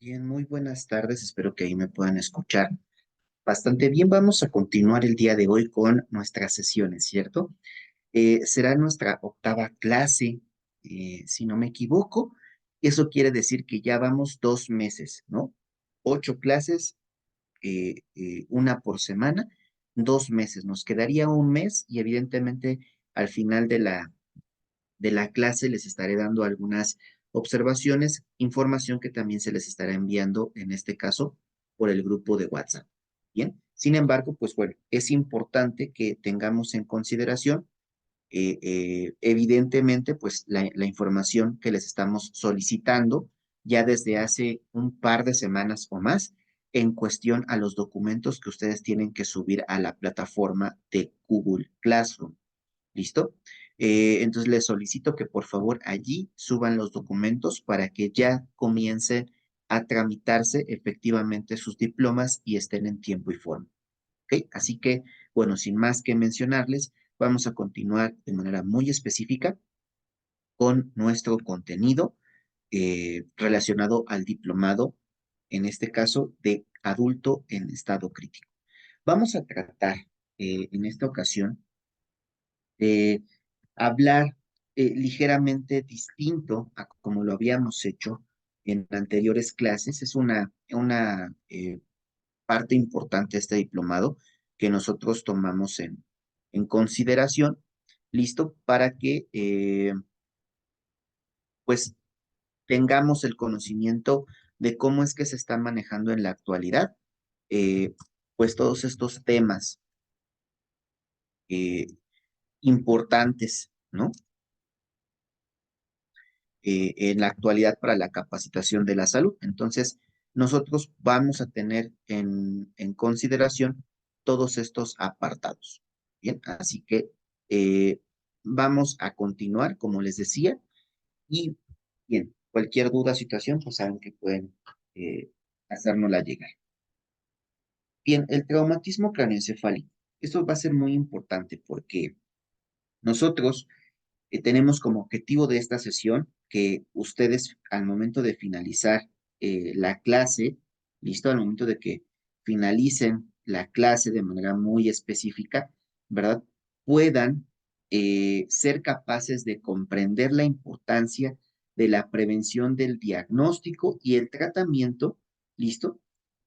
Bien, muy buenas tardes, espero que ahí me puedan escuchar bastante bien. Vamos a continuar el día de hoy con nuestras sesiones, ¿cierto? Será nuestra octava clase, si no me equivoco. Eso quiere decir que ya vamos 2 meses, ¿no? 8 clases, una por semana, 2 meses. Nos quedaría un mes y evidentemente al final de la clase les estaré dando algunas observaciones, información que también se les estará enviando, en este caso, por el grupo de WhatsApp. Bien, sin embargo, pues bueno, es importante que tengamos en consideración, evidentemente, pues la información que les estamos solicitando ya desde hace un par de semanas o más en cuestión a los documentos que ustedes tienen que subir a la plataforma de Google Classroom. ¿Listo? Entonces les solicito que por favor allí suban los documentos para que ya comiencen a tramitarse efectivamente sus diplomas y estén en tiempo y forma. ¿Ok? Así que, bueno, sin más que mencionarles, vamos a continuar de manera muy específica con nuestro contenido relacionado al diplomado, en este caso de adulto en estado crítico. Vamos a tratar en esta ocasión de hablar ligeramente distinto a como lo habíamos hecho en anteriores clases. Es una parte importante de este diplomado que nosotros tomamos en consideración, listo, para que pues tengamos el conocimiento de cómo es que se están manejando en la actualidad, eh, pues todos estos temas eh, importantes, ¿no? En la actualidad para la capacitación de la salud. Entonces, nosotros vamos a tener en consideración todos estos apartados. Bien, así que eh, vamos a continuar, como les decía, y bien, cualquier duda o situación, pues saben que pueden eh, hacérnosla llegar. Bien, el traumatismo craneoencefálico. Esto va a ser muy importante porque nosotros tenemos como objetivo de esta sesión que ustedes al momento de finalizar la clase, listo, al momento de que finalicen la clase de manera muy específica, ¿verdad? Puedan ser capaces de comprender la importancia de la prevención del diagnóstico y el tratamiento, listo,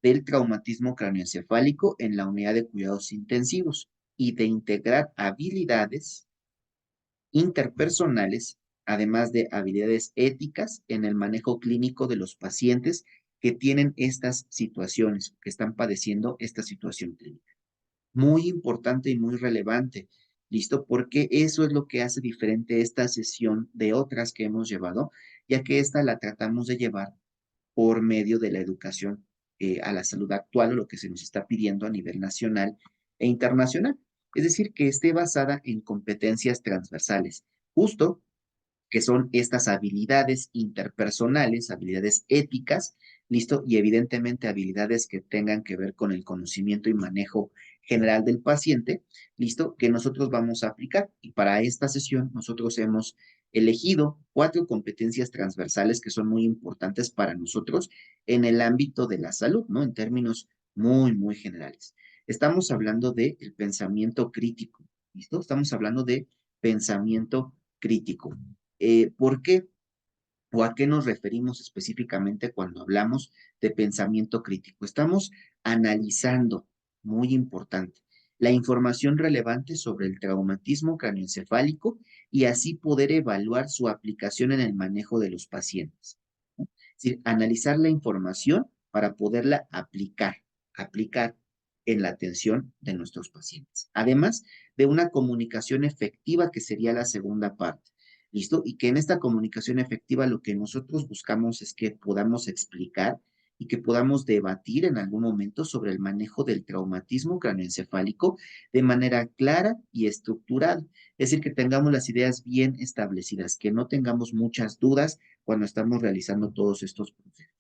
del traumatismo craneoencefálico en la unidad de cuidados intensivos y de integrar habilidades interpersonales, además de habilidades éticas en el manejo clínico de los pacientes que tienen estas situaciones, que están padeciendo esta situación clínica. Muy importante y muy relevante, ¿listo? Porque eso es lo que hace diferente esta sesión de otras que hemos llevado, ya que esta la tratamos de llevar por medio de la educación a la salud actual, o lo que se nos está pidiendo a nivel nacional e internacional. Es decir, que esté basada en competencias transversales, justo que son estas habilidades interpersonales, habilidades éticas, listo, y evidentemente habilidades que tengan que ver con el conocimiento y manejo general del paciente, listo, que nosotros vamos a aplicar. Y para esta sesión nosotros hemos elegido 4 competencias transversales que son muy importantes para nosotros en el ámbito de la salud, ¿no? En términos muy, muy generales. Estamos hablando del pensamiento crítico, ¿listo? Estamos hablando de pensamiento crítico. ¿Por qué o a qué nos referimos específicamente cuando hablamos de pensamiento crítico? Estamos analizando, muy importante, la información relevante sobre el traumatismo craneoencefálico y así poder evaluar su aplicación en el manejo de los pacientes. Es decir, analizar la información para poderla aplicar en la atención de nuestros pacientes. Además de una comunicación efectiva, que sería la segunda parte. ¿Listo? Y que en esta comunicación efectiva lo que nosotros buscamos es que podamos explicar y que podamos debatir en algún momento sobre el manejo del traumatismo craneoencefálico de manera clara y estructurada. Es decir, que tengamos las ideas bien establecidas, que no tengamos muchas dudas cuando estamos realizando todos estos procesos.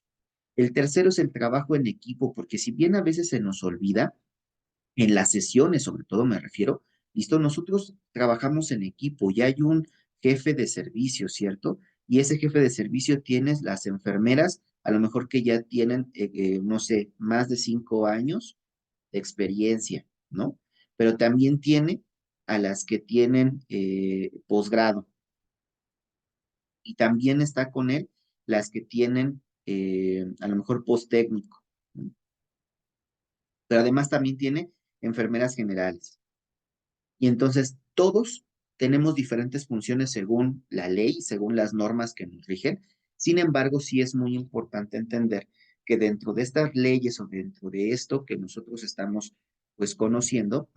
El tercero es el trabajo en equipo, porque si bien a veces se nos olvida, en las sesiones sobre todo me refiero, listo, nosotros trabajamos en equipo y hay un jefe de servicio, ¿cierto? Y ese jefe de servicio tiene las enfermeras a lo mejor que ya tienen, no sé, más de 5 años de experiencia, ¿no? Pero también tiene a las que tienen posgrado y también está con él las que tienen a lo mejor post técnico, ¿no? Pero además también tiene enfermeras generales. Y entonces todos tenemos diferentes funciones según la ley, según las normas que nos rigen. Sin embargo, sí es muy importante entender que dentro de estas leyes o dentro de esto que nosotros estamos pues conociendo,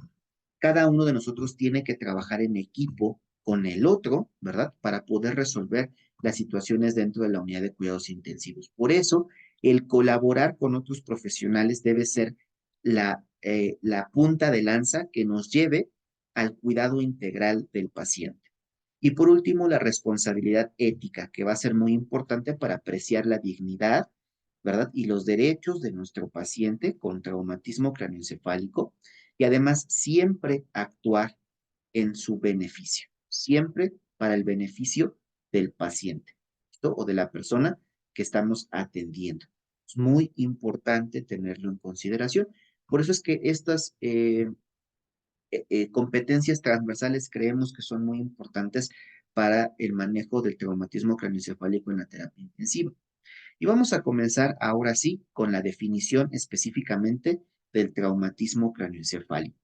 cada uno de nosotros tiene que trabajar en equipo con el otro, ¿verdad? Para poder resolver las situaciones dentro de la unidad de cuidados intensivos. Por eso, el colaborar con otros profesionales debe ser la punta de lanza que nos lleve al cuidado integral del paciente. Y por último, la responsabilidad ética, que va a ser muy importante para apreciar la dignidad, ¿verdad? Y los derechos de nuestro paciente con traumatismo craneoencefálico y además siempre actuar en su beneficio, siempre para el beneficio del paciente, ¿listo? O de la persona que estamos atendiendo. Es muy importante tenerlo en consideración. Por eso es que estas competencias transversales creemos que son muy importantes para el manejo del traumatismo craneoencefálico en la terapia intensiva. Y vamos a comenzar ahora sí con la definición específicamente del traumatismo craneoencefálico.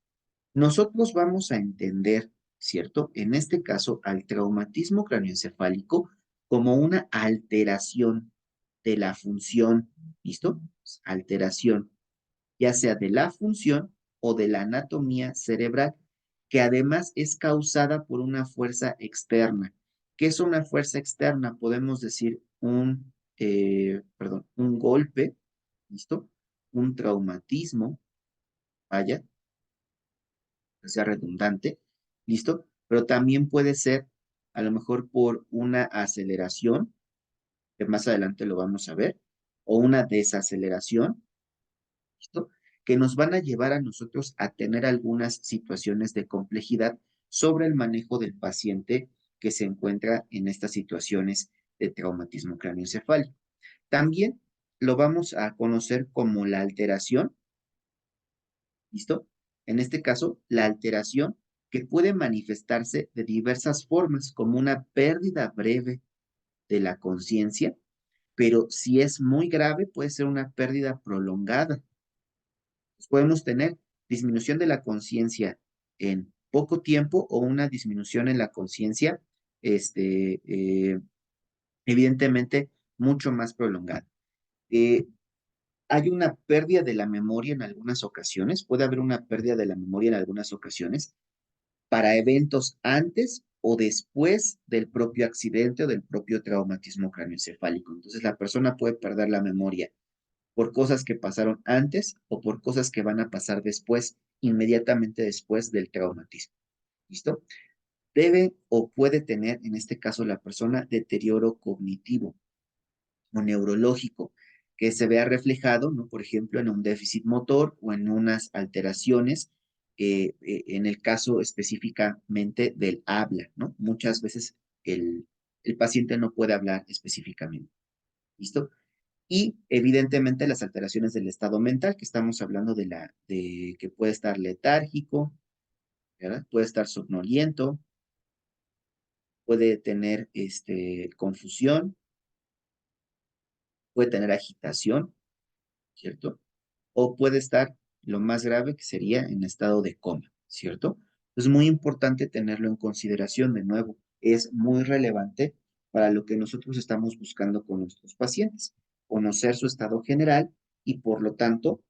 Nosotros vamos a entender, ¿cierto? En este caso, al traumatismo craneoencefálico como una alteración de la función, ¿listo? Alteración, ya sea de la función o de la anatomía cerebral, que además es causada por una fuerza externa. ¿Qué es una fuerza externa? Podemos decir un golpe, ¿listo? Un traumatismo, vaya, que sea redundante, ¿listo? Pero también puede ser a lo mejor por una aceleración, que más adelante lo vamos a ver, o una desaceleración, ¿listo? Que nos van a llevar a nosotros a tener algunas situaciones de complejidad sobre el manejo del paciente que se encuentra en estas situaciones de traumatismo craneoencefálico. También lo vamos a conocer como la alteración, ¿listo? En este caso, la alteración que puede manifestarse de diversas formas, como una pérdida breve de la conciencia, pero si es muy grave, puede ser una pérdida prolongada. Pues podemos tener disminución de la conciencia en poco tiempo o una disminución en la conciencia, este, eh, evidentemente, mucho más prolongada. Eh, Hay una pérdida de la memoria en algunas ocasiones, puede haber una pérdida de la memoria en algunas ocasiones para eventos antes o después del propio accidente o del propio traumatismo craneoencefálico. Entonces la persona puede perder la memoria por cosas que pasaron antes o por cosas que van a pasar después, inmediatamente después del traumatismo. ¿Listo? Debe o puede tener, en este caso, la persona deterioro cognitivo o neurológico, que se vea reflejado, ¿no? Por ejemplo, en un déficit motor o en unas alteraciones, en el caso específicamente del habla, ¿no? Muchas veces el paciente no puede hablar específicamente, ¿listo? Y evidentemente las alteraciones del estado mental, que estamos hablando de que puede estar letárgico, ¿verdad? Puede estar somnoliento, puede tener confusión, puede tener agitación, ¿cierto? O puede estar lo más grave que sería en estado de coma, ¿cierto? Es muy importante tenerlo en consideración de nuevo. Es muy relevante para lo que nosotros estamos buscando con nuestros pacientes, conocer su estado general y por lo tanto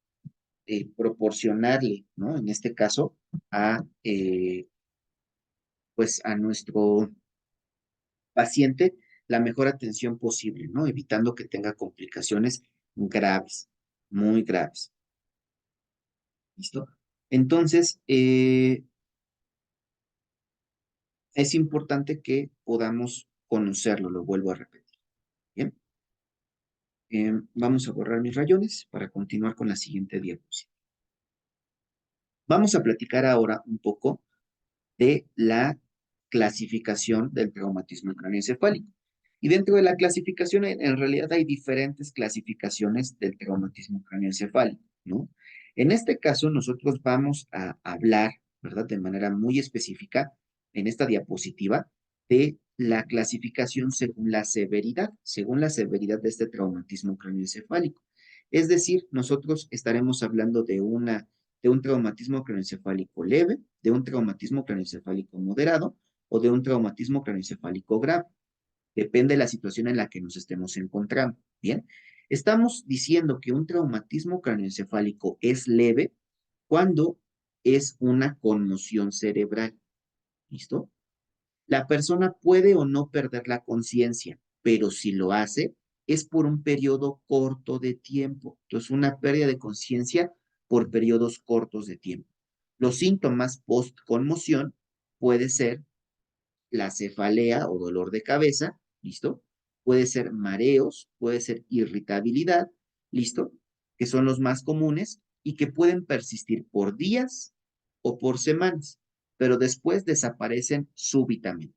proporcionarle, ¿no? En este caso, pues a nuestro paciente la mejor atención posible, ¿no? Evitando que tenga complicaciones graves, muy graves. ¿Listo? Entonces, es importante que podamos conocerlo, lo vuelvo a repetir. Bien, vamos a borrar mis rayones para continuar con la siguiente diapositiva. Vamos a platicar ahora un poco de la clasificación del traumatismo craneoencefálico. Y dentro de la clasificación, en realidad hay diferentes clasificaciones del traumatismo craneoencefálico, ¿no? En este caso, nosotros vamos a hablar, ¿verdad? De manera muy específica en esta diapositiva de la clasificación según la severidad de este traumatismo craneoencefálico. Es decir, nosotros estaremos hablando de un traumatismo craneoencefálico leve, de un traumatismo craneoencefálico moderado o de un traumatismo craneoencefálico grave. Depende de la situación en la que nos estemos encontrando. Bien, estamos diciendo que un traumatismo craneoencefálico es leve cuando es una conmoción cerebral. ¿Listo? La persona puede o no perder la conciencia, pero si lo hace, es por un periodo corto de tiempo. Entonces, una pérdida de conciencia por periodos cortos de tiempo. Los síntomas post-conmoción puede ser la cefalea o dolor de cabeza, ¿listo? Puede ser mareos, puede ser irritabilidad, ¿listo? Que son los más comunes y que pueden persistir por días o por semanas, pero después desaparecen súbitamente.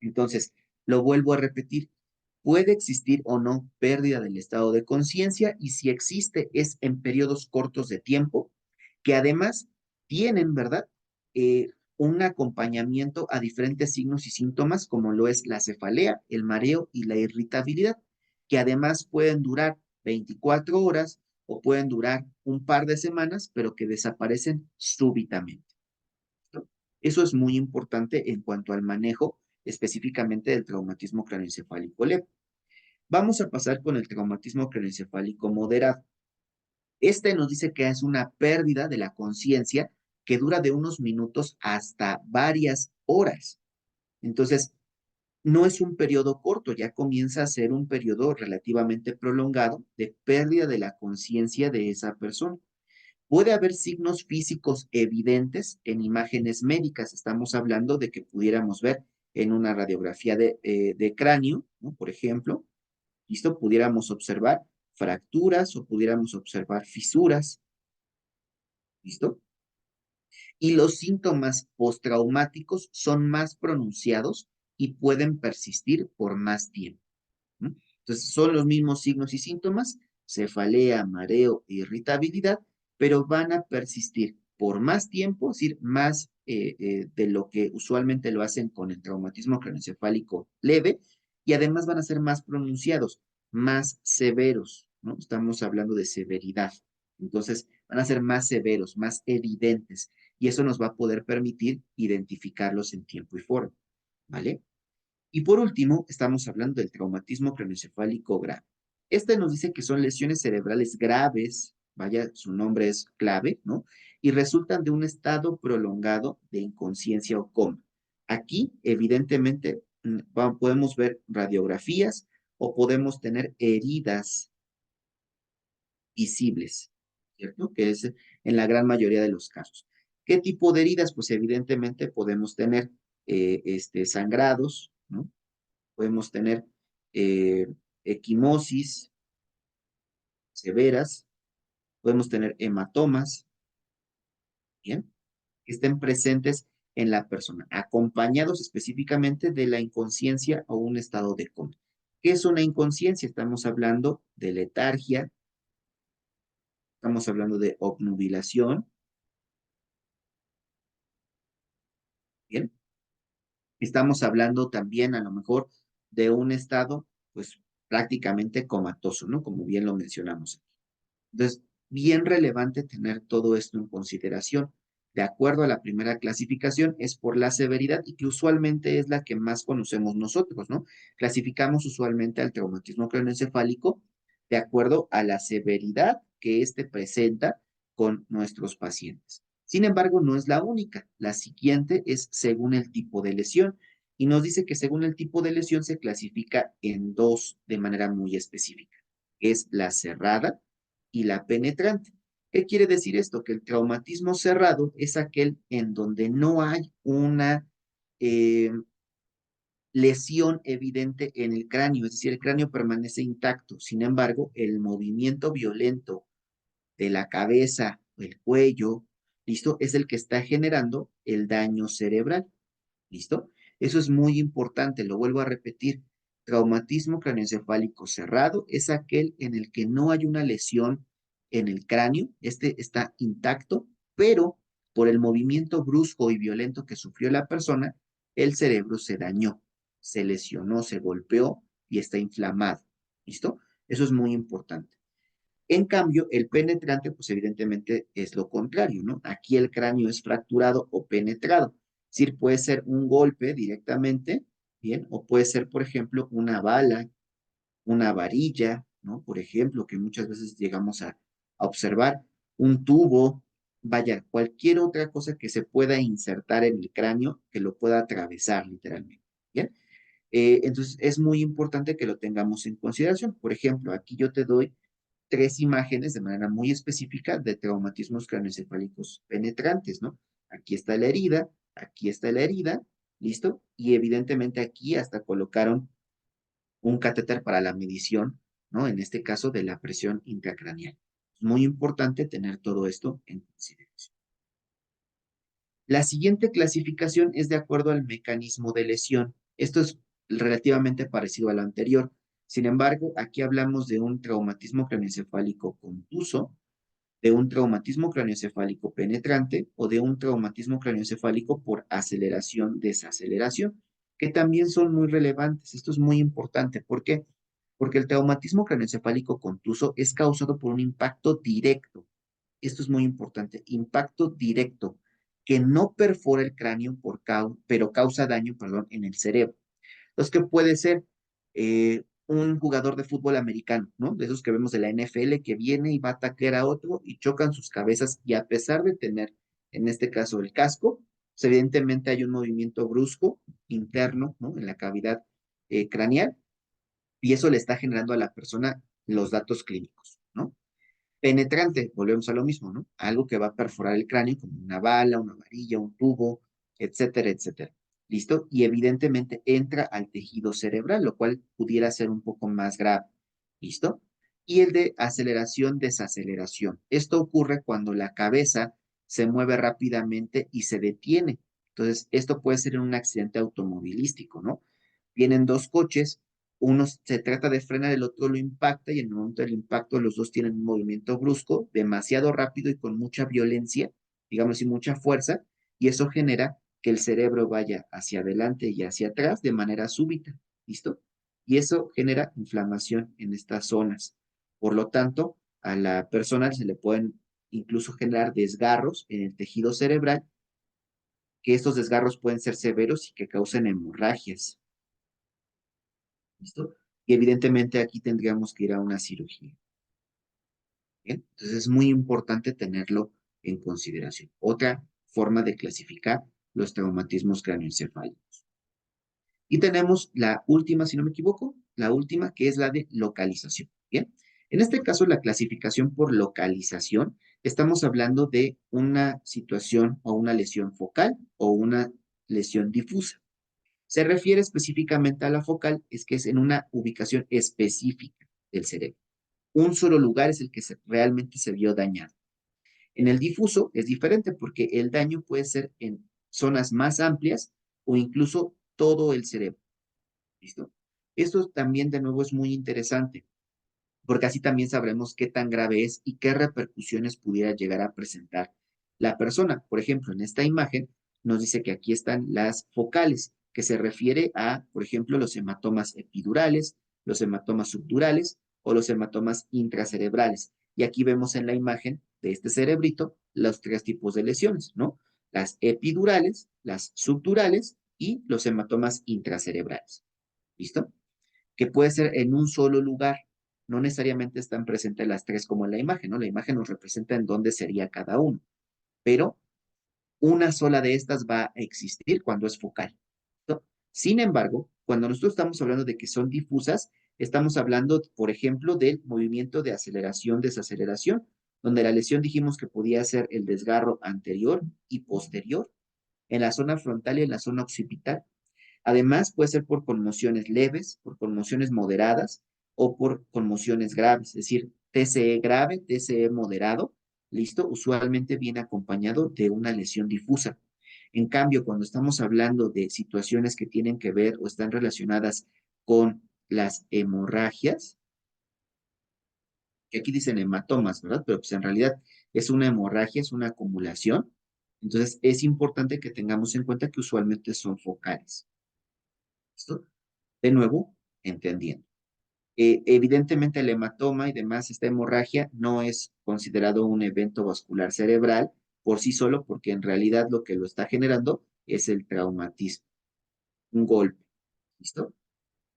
Entonces, lo vuelvo a repetir, puede existir o no pérdida del estado de conciencia y si existe es en periodos cortos de tiempo que además tienen, ¿verdad? Un acompañamiento a diferentes signos y síntomas como lo es la cefalea, el mareo y la irritabilidad, que además pueden durar 24 horas o pueden durar un par de semanas, pero que desaparecen súbitamente. ¿No? Eso es muy importante en cuanto al manejo específicamente del traumatismo craneoencefálico leve. Vamos a pasar con el traumatismo craneoencefálico moderado. Este nos dice que es una pérdida de la conciencia que dura de unos minutos hasta varias horas. Entonces, no es un periodo corto, ya comienza a ser un periodo relativamente prolongado de pérdida de la conciencia de esa persona. Puede haber signos físicos evidentes en imágenes médicas. Estamos hablando de que pudiéramos ver en una radiografía de cráneo, ¿no? Por ejemplo, ¿listo? Pudiéramos observar fracturas o pudiéramos observar fisuras, ¿listo? Y los síntomas postraumáticos son más pronunciados y pueden persistir por más tiempo. ¿No? Entonces, son los mismos signos y síntomas, cefalea, mareo e irritabilidad, pero van a persistir por más tiempo, es decir, más de lo que usualmente lo hacen con el traumatismo craneoencefálico leve, y además van a ser más pronunciados, más severos, ¿no? Estamos hablando de severidad. Entonces, van a ser más severos, más evidentes, y eso nos va a poder permitir identificarlos en tiempo y forma, ¿vale? Y por último, estamos hablando del traumatismo craneoencefálico grave. Este nos dice que son lesiones cerebrales graves, vaya, su nombre es clave, ¿no? Y resultan de un estado prolongado de inconsciencia o coma. Aquí, evidentemente, podemos ver radiografías o podemos tener heridas visibles, ¿cierto? Que es en la gran mayoría de los casos. ¿Qué tipo de heridas? Pues evidentemente podemos tener sangrados, ¿no? Podemos tener eh, equimosis severas, podemos tener hematomas, ¿bien? Que estén presentes en la persona, acompañados específicamente de la inconsciencia o un estado de coma. ¿Qué es una inconsciencia? Estamos hablando de letargia, estamos hablando de obnubilación, ¿bien? Estamos hablando también a lo mejor de un estado, pues prácticamente comatoso, ¿no? Como bien lo mencionamos. Entonces, bien relevante tener todo esto en consideración. De acuerdo a la primera clasificación, es por la severidad y que usualmente es la que más conocemos nosotros, ¿no? Clasificamos usualmente al traumatismo craneoencefálico de acuerdo a la severidad que éste presenta con nuestros pacientes. Sin embargo, no es la única. La siguiente es según el tipo de lesión y nos dice que según el tipo de lesión se clasifica en dos de manera muy específica. Es la cerrada y la penetrante. ¿Qué quiere decir esto? Que el traumatismo cerrado es aquel en donde no hay una eh, lesión evidente en el cráneo, es decir, el cráneo permanece intacto. Sin embargo, el movimiento violento de la cabeza, el cuello, ¿listo? Es el que está generando el daño cerebral, ¿listo? Eso es muy importante, lo vuelvo a repetir. Traumatismo craneoencefálico cerrado es aquel en el que no hay una lesión en el cráneo, este está intacto, pero por el movimiento brusco y violento que sufrió la persona, el cerebro se dañó, se lesionó, se golpeó y está inflamado. ¿Listo? Eso es muy importante. En cambio, el penetrante, pues evidentemente es lo contrario, ¿no? Aquí el cráneo es fracturado o penetrado. Es decir, puede ser un golpe directamente, ¿bien? O puede ser, por ejemplo, una bala, una varilla, ¿no? Por ejemplo, que muchas veces llegamos a observar, un tubo, vaya, cualquier otra cosa que se pueda insertar en el cráneo que lo pueda atravesar literalmente, ¿bien? Entonces, es muy importante que lo tengamos en consideración. Por ejemplo, aquí yo te doy tres imágenes de manera muy específica de traumatismos craneoencefálicos penetrantes, ¿no? Aquí está la herida, ¿listo? Y evidentemente aquí hasta colocaron un catéter para la medición, ¿no? En este caso de la presión intracraneal. Es muy importante tener todo esto en consideración. La siguiente clasificación es de acuerdo al mecanismo de lesión. Esto es relativamente parecido a lo anterior. Sin embargo, aquí hablamos de un traumatismo craneoencefálico contuso, de un traumatismo craneoencefálico penetrante o de un traumatismo craneoencefálico por aceleración-desaceleración, que también son muy relevantes. Esto es muy importante. ¿Por qué? Porque el traumatismo craneoencefálico contuso es causado por un impacto directo. Esto es muy importante, impacto directo, que no perfora el cráneo pero causa daño, perdón, en el cerebro. Entonces, ¿qué puede ser? Un jugador de fútbol americano, ¿no? De esos que vemos de la NFL que viene y va a atacar a otro y chocan sus cabezas y a pesar de tener, en este caso, el casco, pues evidentemente hay un movimiento brusco interno, ¿no? En la cavidad craneal y eso le está generando a la persona los datos clínicos, ¿no? Penetrante, volvemos a lo mismo, ¿no? Algo que va a perforar el cráneo, como una bala, una varilla, un tubo, etcétera, etcétera. ¿Listo? Y evidentemente entra al tejido cerebral, lo cual pudiera ser un poco más grave. ¿Listo? Y el de aceleración, desaceleración. Esto ocurre cuando la cabeza se mueve rápidamente y se detiene. Entonces, esto puede ser en un accidente automovilístico, ¿no? Vienen dos coches, uno se trata de frenar, el otro lo impacta y en el momento del impacto los dos tienen un movimiento brusco, demasiado rápido y con mucha violencia, digamos, y mucha fuerza, y eso genera que el cerebro vaya hacia adelante y hacia atrás de manera súbita, ¿listo? Y eso genera inflamación en estas zonas. Por lo tanto, a la persona se le pueden incluso generar desgarros en el tejido cerebral, que estos desgarros pueden ser severos y que causen hemorragias. ¿Listo? Y evidentemente aquí tendríamos que ir a una cirugía. ¿Bien? Entonces es muy importante tenerlo en consideración. Otra forma de clasificar los traumatismos craneoencefálicos. Y tenemos la última, si no me equivoco, la última que es la de localización. Bien, en este caso la clasificación por localización, estamos hablando de una situación o una lesión focal o una lesión difusa. Se refiere específicamente a la focal, es que es en una ubicación específica del cerebro. Un solo lugar es el que realmente se vio dañado. En el difuso es diferente porque el daño puede ser en zonas más amplias o incluso todo el cerebro. ¿Listo? Esto también de nuevo es muy interesante porque así también sabremos qué tan grave es y qué repercusiones pudiera llegar a presentar la persona. Por ejemplo, en esta imagen nos dice que aquí están las focales, que se refiere a, por ejemplo, los hematomas epidurales, los hematomas subdurales o los hematomas intracerebrales. Y aquí vemos en la imagen de este cerebrito los tres tipos de lesiones, ¿no? Las epidurales, las subdurales y los hematomas intracerebrales. ¿Listo? Que puede ser en un solo lugar. No necesariamente están presentes las tres como en la imagen, ¿no? La imagen nos representa en dónde sería cada uno, pero una sola de estas va a existir cuando es focal. ¿No? Sin embargo, cuando nosotros estamos hablando de que son difusas, estamos hablando, por ejemplo, del movimiento de aceleración-desaceleración, donde la lesión dijimos que podía ser el desgarro anterior y posterior, en la zona frontal y en la zona occipital. Además, puede ser por conmociones leves, por conmociones moderadas o por conmociones graves, es decir, TCE grave, TCE moderado, listo, usualmente viene acompañado de una lesión difusa. En cambio, cuando estamos hablando de situaciones que tienen que ver o están relacionadas con las hemorragias, que aquí dicen hematomas, ¿verdad? Pero pues en realidad es una hemorragia, es una acumulación. Entonces es importante que tengamos en cuenta que usualmente son focales. ¿Listo? De nuevo, entendiendo. Evidentemente el hematoma y demás, esta hemorragia no es considerado un evento vascular cerebral por sí solo, porque en realidad lo que lo está generando es el traumatismo, un golpe. ¿Listo?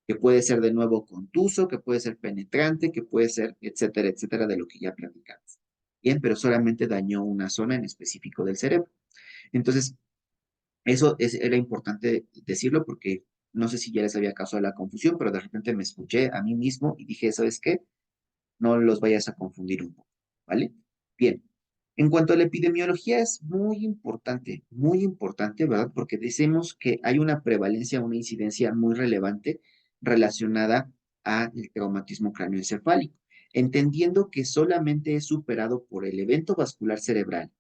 Que puede ser de nuevo contuso, que puede ser penetrante, que puede ser, etcétera, etcétera, de lo que ya platicamos. Bien, pero solamente dañó una zona en específico del cerebro. Entonces, era importante decirlo porque no sé si ya les había causado la confusión, pero de repente me escuché a mí mismo y dije, ¿sabes qué? No los vayas a confundir un poco, ¿vale? Bien. En cuanto a la epidemiología, es muy importante, ¿verdad? Porque decimos que hay una prevalencia, una incidencia muy relevante relacionada al traumatismo cráneoencefálico, entendiendo que solamente es superado por el evento vascular cerebral,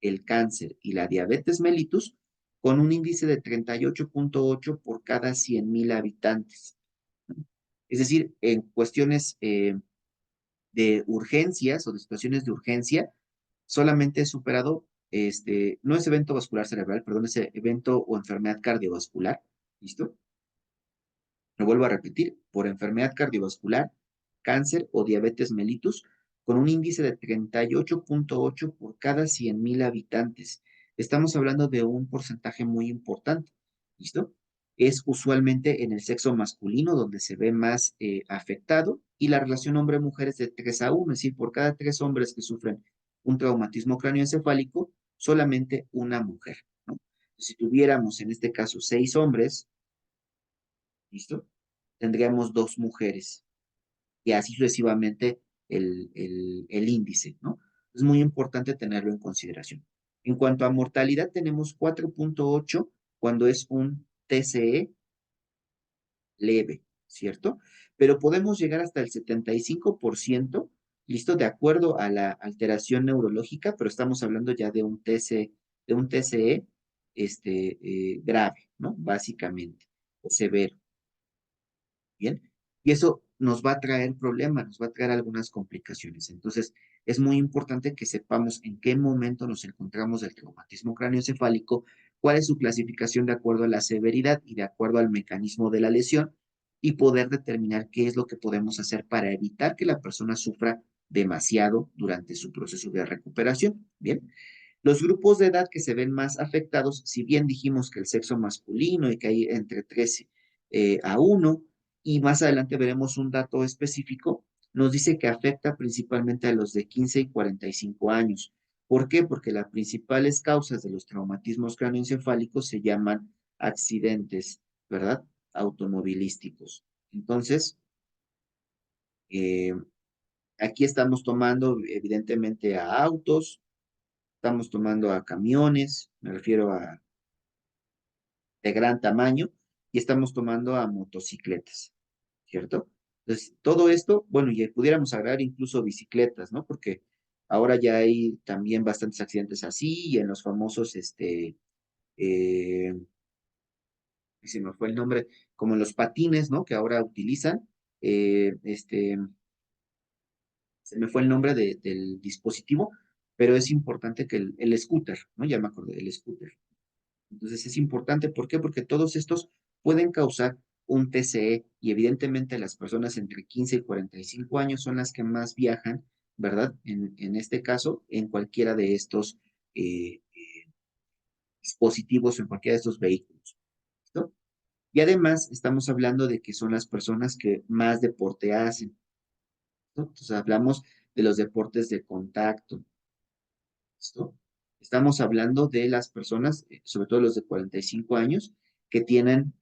el cáncer y la diabetes mellitus, con un índice de 38.8 por cada 100,000 habitantes. Es decir, en cuestiones de urgencias o de situaciones de urgencia, solamente es superado, no es evento vascular cerebral, perdón, es evento o enfermedad cardiovascular, ¿listo? Lo vuelvo a repetir, por enfermedad cardiovascular, cáncer o diabetes mellitus, con un índice de 38.8 por cada 100,000 habitantes. Estamos hablando de un porcentaje muy importante, ¿listo? Es usualmente en el sexo masculino donde se ve más afectado y la relación hombre-mujer es de 3:1, es decir, por cada 3 hombres que sufren un traumatismo cráneoencefálico, solamente una mujer, ¿no? Si tuviéramos en este caso 6 hombres, ¿listo? Tendríamos 2 mujeres y así sucesivamente el índice, ¿no? Es muy importante tenerlo en consideración. En cuanto a mortalidad, tenemos 4.8 cuando es un TCE leve, ¿cierto? Pero podemos llegar hasta el 75%, listo, de acuerdo a la alteración neurológica, pero estamos hablando ya de un TCE grave, ¿no? Básicamente, o severo. Bien, y eso nos va a traer problemas, nos va a traer algunas complicaciones. Entonces, es muy importante que sepamos en qué momento nos encontramos del traumatismo cráneoencefálico, cuál es su clasificación de acuerdo a la severidad y de acuerdo al mecanismo de la lesión, y poder determinar qué es lo que podemos hacer para evitar que la persona sufra demasiado durante su proceso de recuperación. Bien, los grupos de edad que se ven más afectados, si bien dijimos que el sexo masculino y que hay entre 13 a 1, y más adelante veremos un dato específico, nos dice que afecta principalmente a los de 15 y 45 años. ¿Por qué? Porque las principales causas de los traumatismos cráneoencefálicos se llaman accidentes, ¿verdad? Automovilísticos. Entonces, eh, aquí estamos tomando evidentemente a autos, estamos tomando a camiones, me refiero a de gran tamaño, y estamos tomando a motocicletas, ¿cierto? Entonces, todo esto, bueno, y pudiéramos agregar incluso bicicletas, ¿no? Porque ahora ya hay también bastantes accidentes así, y en los famosos, eh, se me fue el nombre, como en los patines, ¿no? Que ahora utilizan, eh, este, se me fue el nombre del dispositivo, pero es importante que el scooter, ¿no? Ya me acordé, el scooter. Entonces es importante, ¿por qué? Porque todos estos pueden causar un TCE y evidentemente las personas entre 15 y 45 años son las que más viajan, ¿verdad? En este caso, en cualquiera de estos dispositivos o en cualquiera de estos vehículos, ¿no? Y además estamos hablando de que son las personas que más deporte hacen, ¿no? Entonces hablamos de los deportes de contacto, ¿listo? Estamos hablando de las personas, sobre todo los de 45 años, que tienen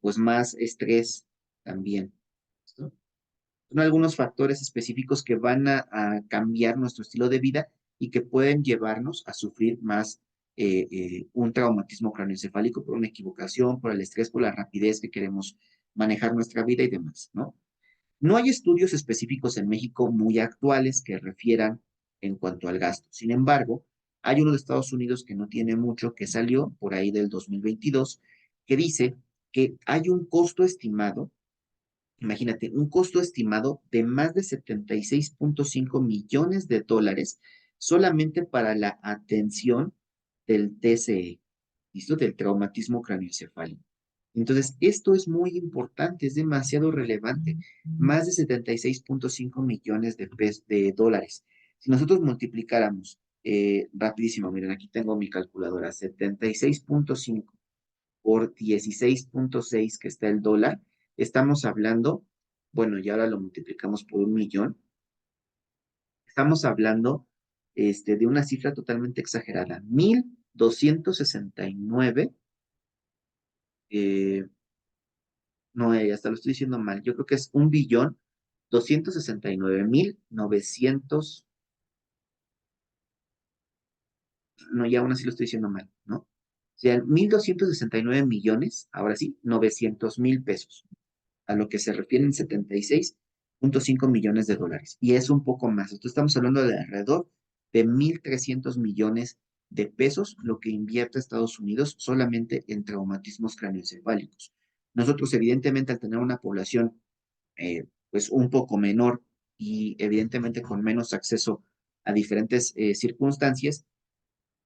pues más estrés también. ¿Listo? Son algunos factores específicos que van a cambiar nuestro estilo de vida y que pueden llevarnos a sufrir más un traumatismo craneoencefálico por una equivocación, por el estrés, por la rapidez que queremos manejar nuestra vida y demás, ¿no? No hay estudios específicos en México muy actuales que refieran en cuanto al gasto. Sin embargo, hay uno de Estados Unidos que no tiene mucho, que salió por ahí del 2022, que dice que hay un costo estimado Imagínate, un costo estimado de más de 76.5 millones de dólares solamente para la atención del TCE, ¿listo? Del traumatismo craneoencefálico. Entonces, esto es muy importante, es demasiado relevante. Más de 76.5 millones de dólares. Si nosotros multiplicáramos, rapidísimo, miren, aquí tengo mi calculadora, 76.5 por 16.6 que está el dólar, estamos hablando, bueno, y ahora lo multiplicamos por 1 millón, estamos hablando de una cifra totalmente exagerada, 1.269, eh, no, hasta lo estoy diciendo mal, yo creo que es 1.269.900, no, ya aún así lo estoy diciendo mal, ¿no? O sea, 1.269 millones, ahora sí, 900.000 pesos, a lo que se refieren 76.5 millones de dólares. Y es un poco más. Entonces estamos hablando de alrededor de 1.300 millones de pesos, lo que invierte Estados Unidos solamente en traumatismos craneoencefálicos. Nosotros, evidentemente, al tener una población pues un poco menor y evidentemente con menos acceso a diferentes circunstancias,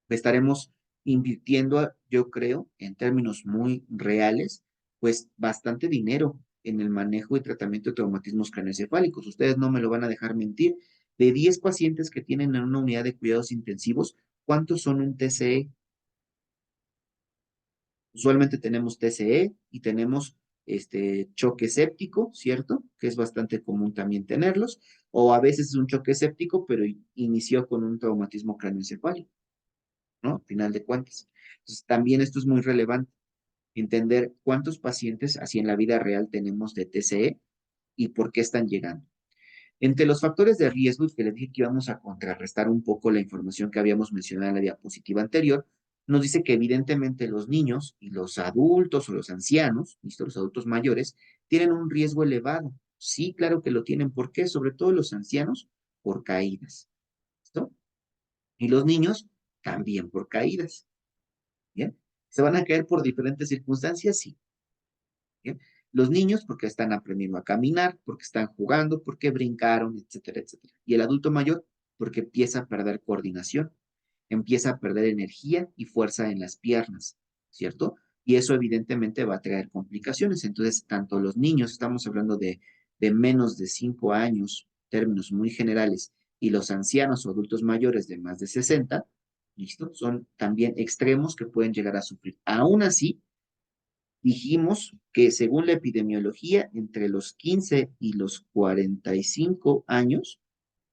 estaremos invirtiendo, yo creo, en términos muy reales, pues bastante dinero en el manejo y tratamiento de traumatismos craneoencefálicos. Ustedes no me lo van a dejar mentir. De 10 pacientes que tienen en una unidad de cuidados intensivos, ¿cuántos son un TCE? Usualmente tenemos TCE y tenemos choque séptico, ¿cierto? Que es bastante común también tenerlos. O a veces es un choque séptico, pero inició con un traumatismo craneoencefálico, ¿no? Al final de cuentas. Entonces, también esto es muy relevante, entender cuántos pacientes así en la vida real tenemos de TCE y por qué están llegando. Entre los factores de riesgo, que les dije que íbamos a contrarrestar un poco la información que habíamos mencionado en la diapositiva anterior, nos dice que evidentemente los niños y los adultos o los ancianos, ¿listo? Los adultos mayores, tienen un riesgo elevado. Sí, claro que lo tienen. ¿Por qué? Sobre todo los ancianos, por caídas. ¿Listo? Y los niños también por caídas. ¿Bien? ¿Se van a caer por diferentes circunstancias? Sí. ¿Bien? Los niños porque están aprendiendo a caminar, porque están jugando, porque brincaron, etcétera, etcétera. Y el adulto mayor porque empieza a perder coordinación, empieza a perder energía y fuerza en las piernas, ¿cierto? Y eso evidentemente va a traer complicaciones. Entonces, tanto los niños, estamos hablando de menos de 5 años, términos muy generales, y los ancianos o adultos mayores de más de 60, ¿listo? Son también extremos que pueden llegar a sufrir. Aún así, dijimos que según la epidemiología, entre los 15 y los 45 años,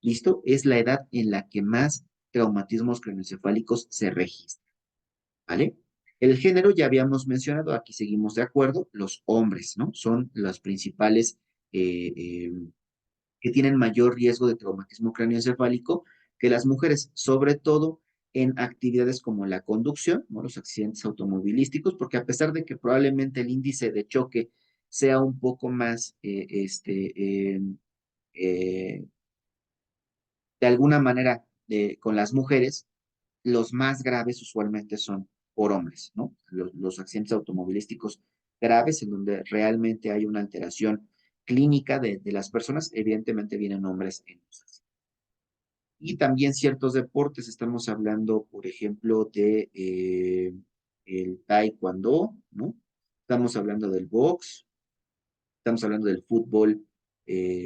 ¿listo? Es la edad en la que más traumatismos craneoencefálicos se registran, ¿vale? El género ya habíamos mencionado, aquí seguimos de acuerdo, los hombres, ¿no? Son los principales eh, eh, que tienen mayor riesgo de traumatismo craneoencefálico que las mujeres, sobre todo en actividades como la conducción, ¿no? Los accidentes automovilísticos, porque a pesar de que probablemente el índice de choque sea un poco más, eh, de alguna manera, con las mujeres, los más graves usualmente son por hombres, ¿no? Los accidentes automovilísticos graves, en donde realmente hay una alteración clínica de las personas, evidentemente vienen hombres en los accidentes. Y también ciertos deportes, estamos hablando, por ejemplo, de el taekwondo, ¿no? Estamos hablando del box, estamos hablando del fútbol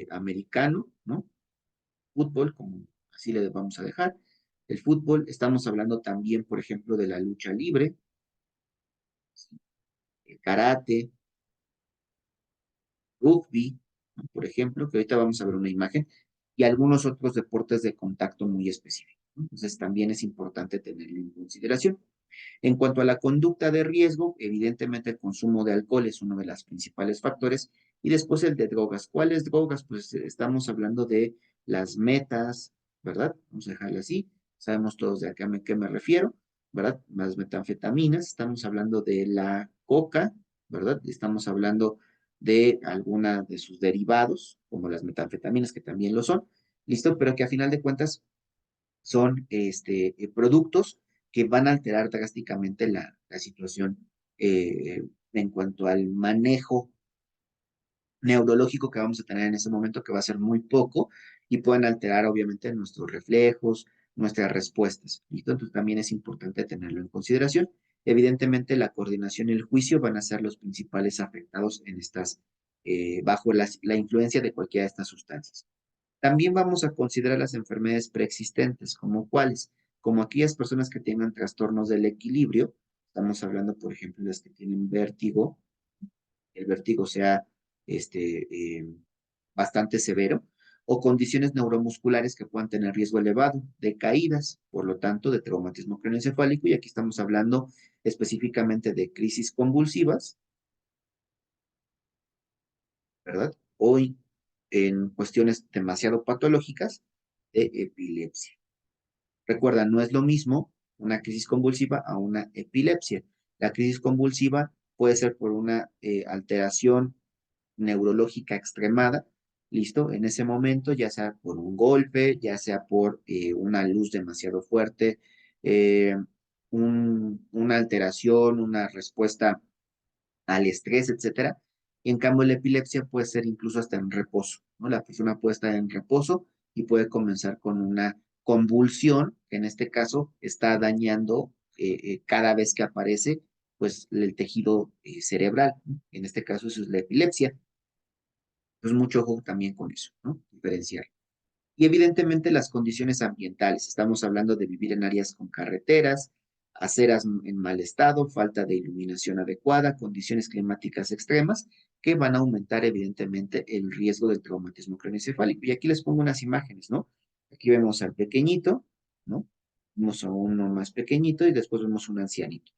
americano, ¿no? Fútbol, como así le vamos a dejar. El fútbol, estamos hablando también, por ejemplo, de la lucha libre, el karate, rugby, ¿no? Por ejemplo, que ahorita vamos a ver una imagen, y algunos otros deportes de contacto muy específicos, ¿no? Entonces, también es importante tenerlo en consideración. En cuanto a la conducta de riesgo, evidentemente el consumo de alcohol es uno de los principales factores y después el de drogas. ¿Cuáles drogas? Pues estamos hablando de las metas, ¿verdad? Vamos a dejarlo así. Sabemos todos de a qué me refiero, ¿verdad? Las metanfetaminas, estamos hablando de la coca, ¿verdad? Estamos hablando de alguna de sus derivados, como las metanfetaminas, que también lo son, ¿listo? Pero que a final de cuentas son productos que van a alterar drásticamente la situación en cuanto al manejo neurológico que vamos a tener en ese momento, que va a ser muy poco, y pueden alterar obviamente nuestros reflejos, nuestras respuestas. ¿Listo? Entonces también es importante tenerlo en consideración. Evidentemente, la coordinación y el juicio van a ser los principales afectados en estas, bajo la influencia de cualquiera de estas sustancias. También vamos a considerar las enfermedades preexistentes, como cuáles, como aquellas personas que tengan trastornos del equilibrio. Estamos hablando, por ejemplo, de las que tienen vértigo, el vértigo sea este, bastante severo, o condiciones neuromusculares que puedan tener riesgo elevado de caídas, por lo tanto, de traumatismo craneoencefálico, y aquí estamos hablando específicamente de crisis convulsivas, ¿verdad? O en cuestiones demasiado patológicas de epilepsia. Recuerda, no es lo mismo una crisis convulsiva a una epilepsia. La crisis convulsiva puede ser por una alteración neurológica extremada, ¿listo? En ese momento, ya sea por un golpe, ya sea por una luz demasiado fuerte, eh, una alteración, una respuesta al estrés, etcétera. Y en cambio, la epilepsia puede ser incluso hasta en reposo, ¿no? La persona puede estar en reposo y puede comenzar con una convulsión, que en este caso está dañando cada vez que aparece, pues, el tejido cerebral, ¿no? En este caso, eso es la epilepsia. Entonces, mucho ojo también con eso, ¿no? Diferenciar. Y evidentemente las condiciones ambientales. Estamos hablando de vivir en áreas con carreteras, aceras en mal estado, falta de iluminación adecuada, condiciones climáticas extremas que van a aumentar evidentemente el riesgo del traumatismo craneoencefálico. Y aquí les pongo unas imágenes, ¿no? Aquí vemos al pequeñito, ¿no? Vemos a uno más pequeñito y después vemos un ancianito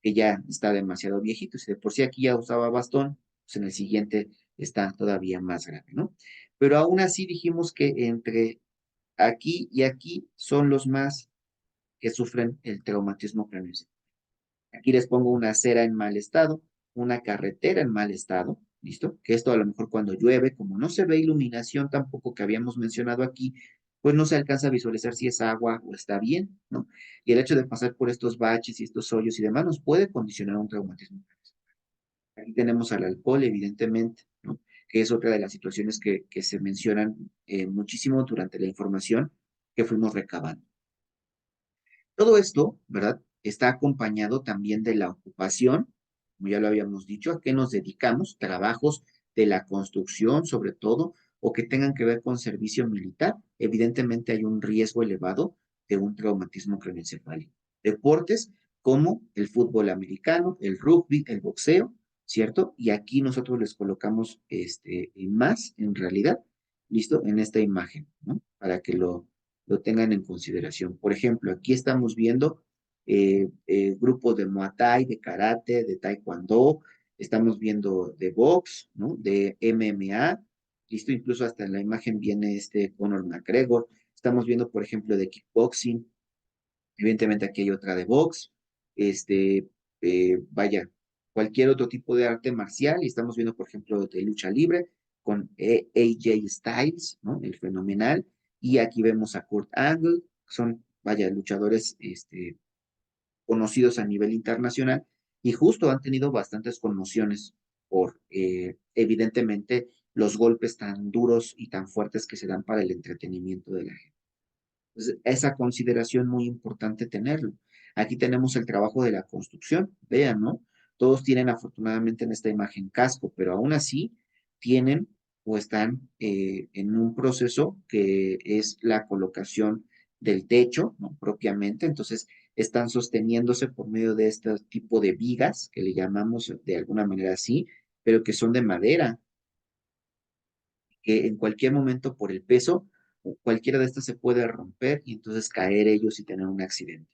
que ya está demasiado viejito. Si de por sí aquí ya usaba bastón, pues en el siguiente está todavía más grave, ¿no? Pero aún así dijimos que entre aquí y aquí son los más que sufren el traumatismo craneoencefálico. Aquí les pongo una acera en mal estado, una carretera en mal estado, ¿listo? Que esto a lo mejor cuando llueve, como no se ve iluminación tampoco que habíamos mencionado aquí, pues no se alcanza a visualizar si es agua o está bien, ¿no? Y el hecho de pasar por estos baches y estos hoyos y demás nos puede condicionar un traumatismo. Aquí tenemos al alcohol, evidentemente, ¿no? Que es otra de las situaciones que se mencionan muchísimo durante la información que fuimos recabando. Todo esto, ¿verdad? Está acompañado también de la ocupación, como ya lo habíamos dicho, a qué nos dedicamos, trabajos de la construcción sobre todo, o que tengan que ver con servicio militar. Evidentemente hay un riesgo elevado de un traumatismo craneoencefálico. Deportes como el fútbol americano, el rugby, el boxeo, ¿cierto? Y aquí nosotros les colocamos más, en realidad, listo, en esta imagen, ¿no? Para que lo tengan en consideración. Por ejemplo, aquí estamos viendo grupos de Muay Thai, de karate, de taekwondo, estamos viendo de box, ¿no? De MMA, listo, incluso hasta en la imagen viene Conor McGregor, estamos viendo, por ejemplo, de kickboxing, evidentemente aquí hay otra de box, vaya, cualquier otro tipo de arte marcial, y estamos viendo, por ejemplo, de lucha libre con AJ Styles, ¿no? El fenomenal, y aquí vemos a Kurt Angle, son, vaya, luchadores conocidos a nivel internacional, y justo han tenido bastantes conmociones por, evidentemente, los golpes tan duros y tan fuertes que se dan para el entretenimiento de la gente. Entonces, esa consideración muy importante tenerlo. Aquí tenemos el trabajo de la construcción. Vean, ¿no? Todos tienen afortunadamente en esta imagen casco, pero aún así tienen o están en un proceso que es la colocación del techo, ¿no? Propiamente. Entonces, están sosteniéndose por medio de este tipo de vigas, que le llamamos de alguna manera así, pero que son de madera, que en cualquier momento por el peso, cualquiera de estas se puede romper y entonces caer ellos y tener un accidente.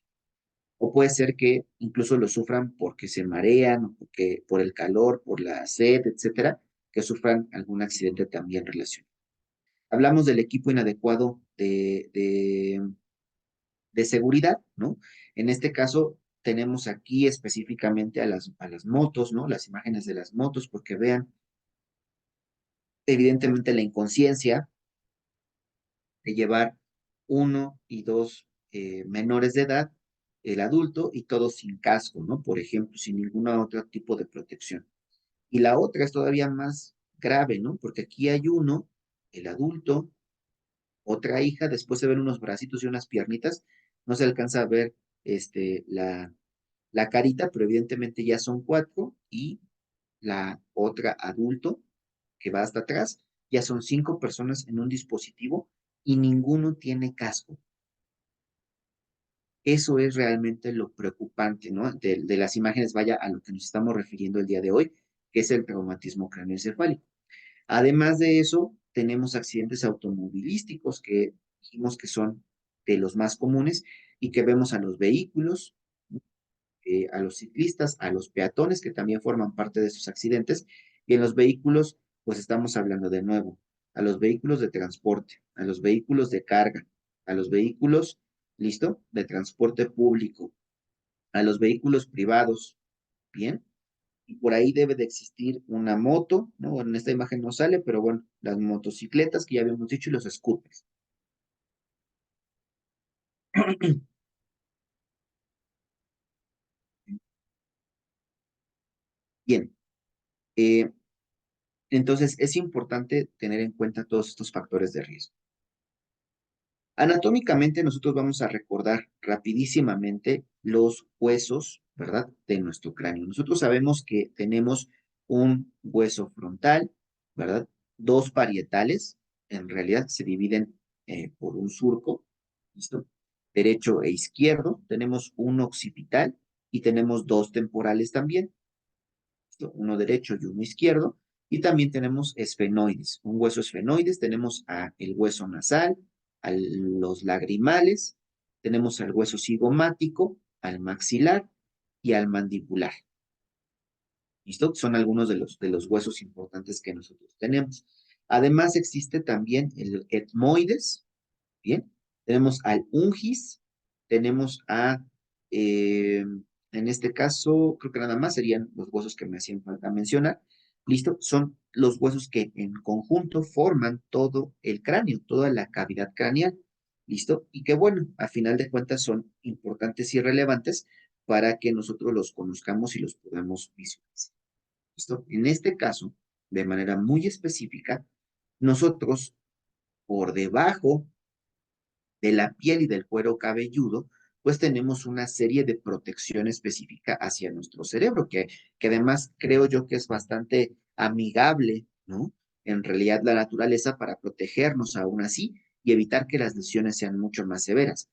O puede ser que incluso lo sufran porque se marean, o porque, por el calor, por la sed, etcétera, que sufran algún accidente también relacionado. Hablamos del equipo inadecuado de seguridad, ¿no? En este caso, tenemos aquí específicamente a las motos, ¿no? Las imágenes de las motos, porque vean, evidentemente, la inconsciencia de llevar uno y dos menores de edad, el adulto, y todos sin casco, ¿no? Por ejemplo, sin ningún otro tipo de protección. Y la otra es todavía más grave, ¿no? Porque aquí hay uno, el adulto, otra hija, después se ven unos bracitos y unas piernitas, no se alcanza a ver la carita, pero evidentemente ya son cuatro, y la otra adulto, que va hasta atrás, ya son cinco personas en un dispositivo y ninguno tiene casco. Eso es realmente lo preocupante, ¿no? De las imágenes, vaya a lo que nos estamos refiriendo el día de hoy, que es el traumatismo craneoencefálico. Además de eso, tenemos accidentes automovilísticos que dijimos que son de los más comunes y que vemos a los vehículos, a los ciclistas, a los peatones que también forman parte de esos accidentes. Y en los vehículos, pues estamos hablando de nuevo, a los vehículos de transporte, a los vehículos de carga, a los vehículos, ¿listo? De transporte público, a los vehículos privados, ¿bien? Y por ahí debe de existir una moto, ¿no? Bueno, en esta imagen no sale, pero bueno, las motocicletas que ya habíamos dicho y los scooters. Bien, eh, entonces es importante tener en cuenta todos estos factores de riesgo. Anatómicamente nosotros vamos a recordar rapidísimamente los huesos, ¿verdad? De nuestro cráneo. Nosotros sabemos que tenemos un hueso frontal, ¿verdad? Dos parietales, en realidad se dividen por un surco, ¿listo? Derecho e izquierdo. Tenemos un occipital y tenemos dos temporales también, ¿listo? Uno derecho y uno izquierdo. Y también tenemos esfenoides, un hueso esfenoides, tenemos el hueso nasal, a los lagrimales, tenemos al hueso cigomático, al maxilar y al mandibular. ¿Listo? Son algunos de los huesos importantes que nosotros tenemos. Además existe también el etmoides, ¿bien? Tenemos al ungis, tenemos en este caso, creo que nada más serían los huesos que me hacían falta mencionar. ¿Listo? Son los huesos que en conjunto forman todo el cráneo, toda la cavidad craneal. ¿Listo? Y que bueno, a final de cuentas son importantes y relevantes para que nosotros los conozcamos y los podamos visualizar. ¿Listo? En este caso, de manera muy específica, nosotros por debajo de la piel y del cuero cabelludo, pues tenemos una serie de protección específica hacia nuestro cerebro, que además creo yo que es bastante amigable, ¿no? En realidad la naturaleza para protegernos aún así y evitar que las lesiones sean mucho más severas.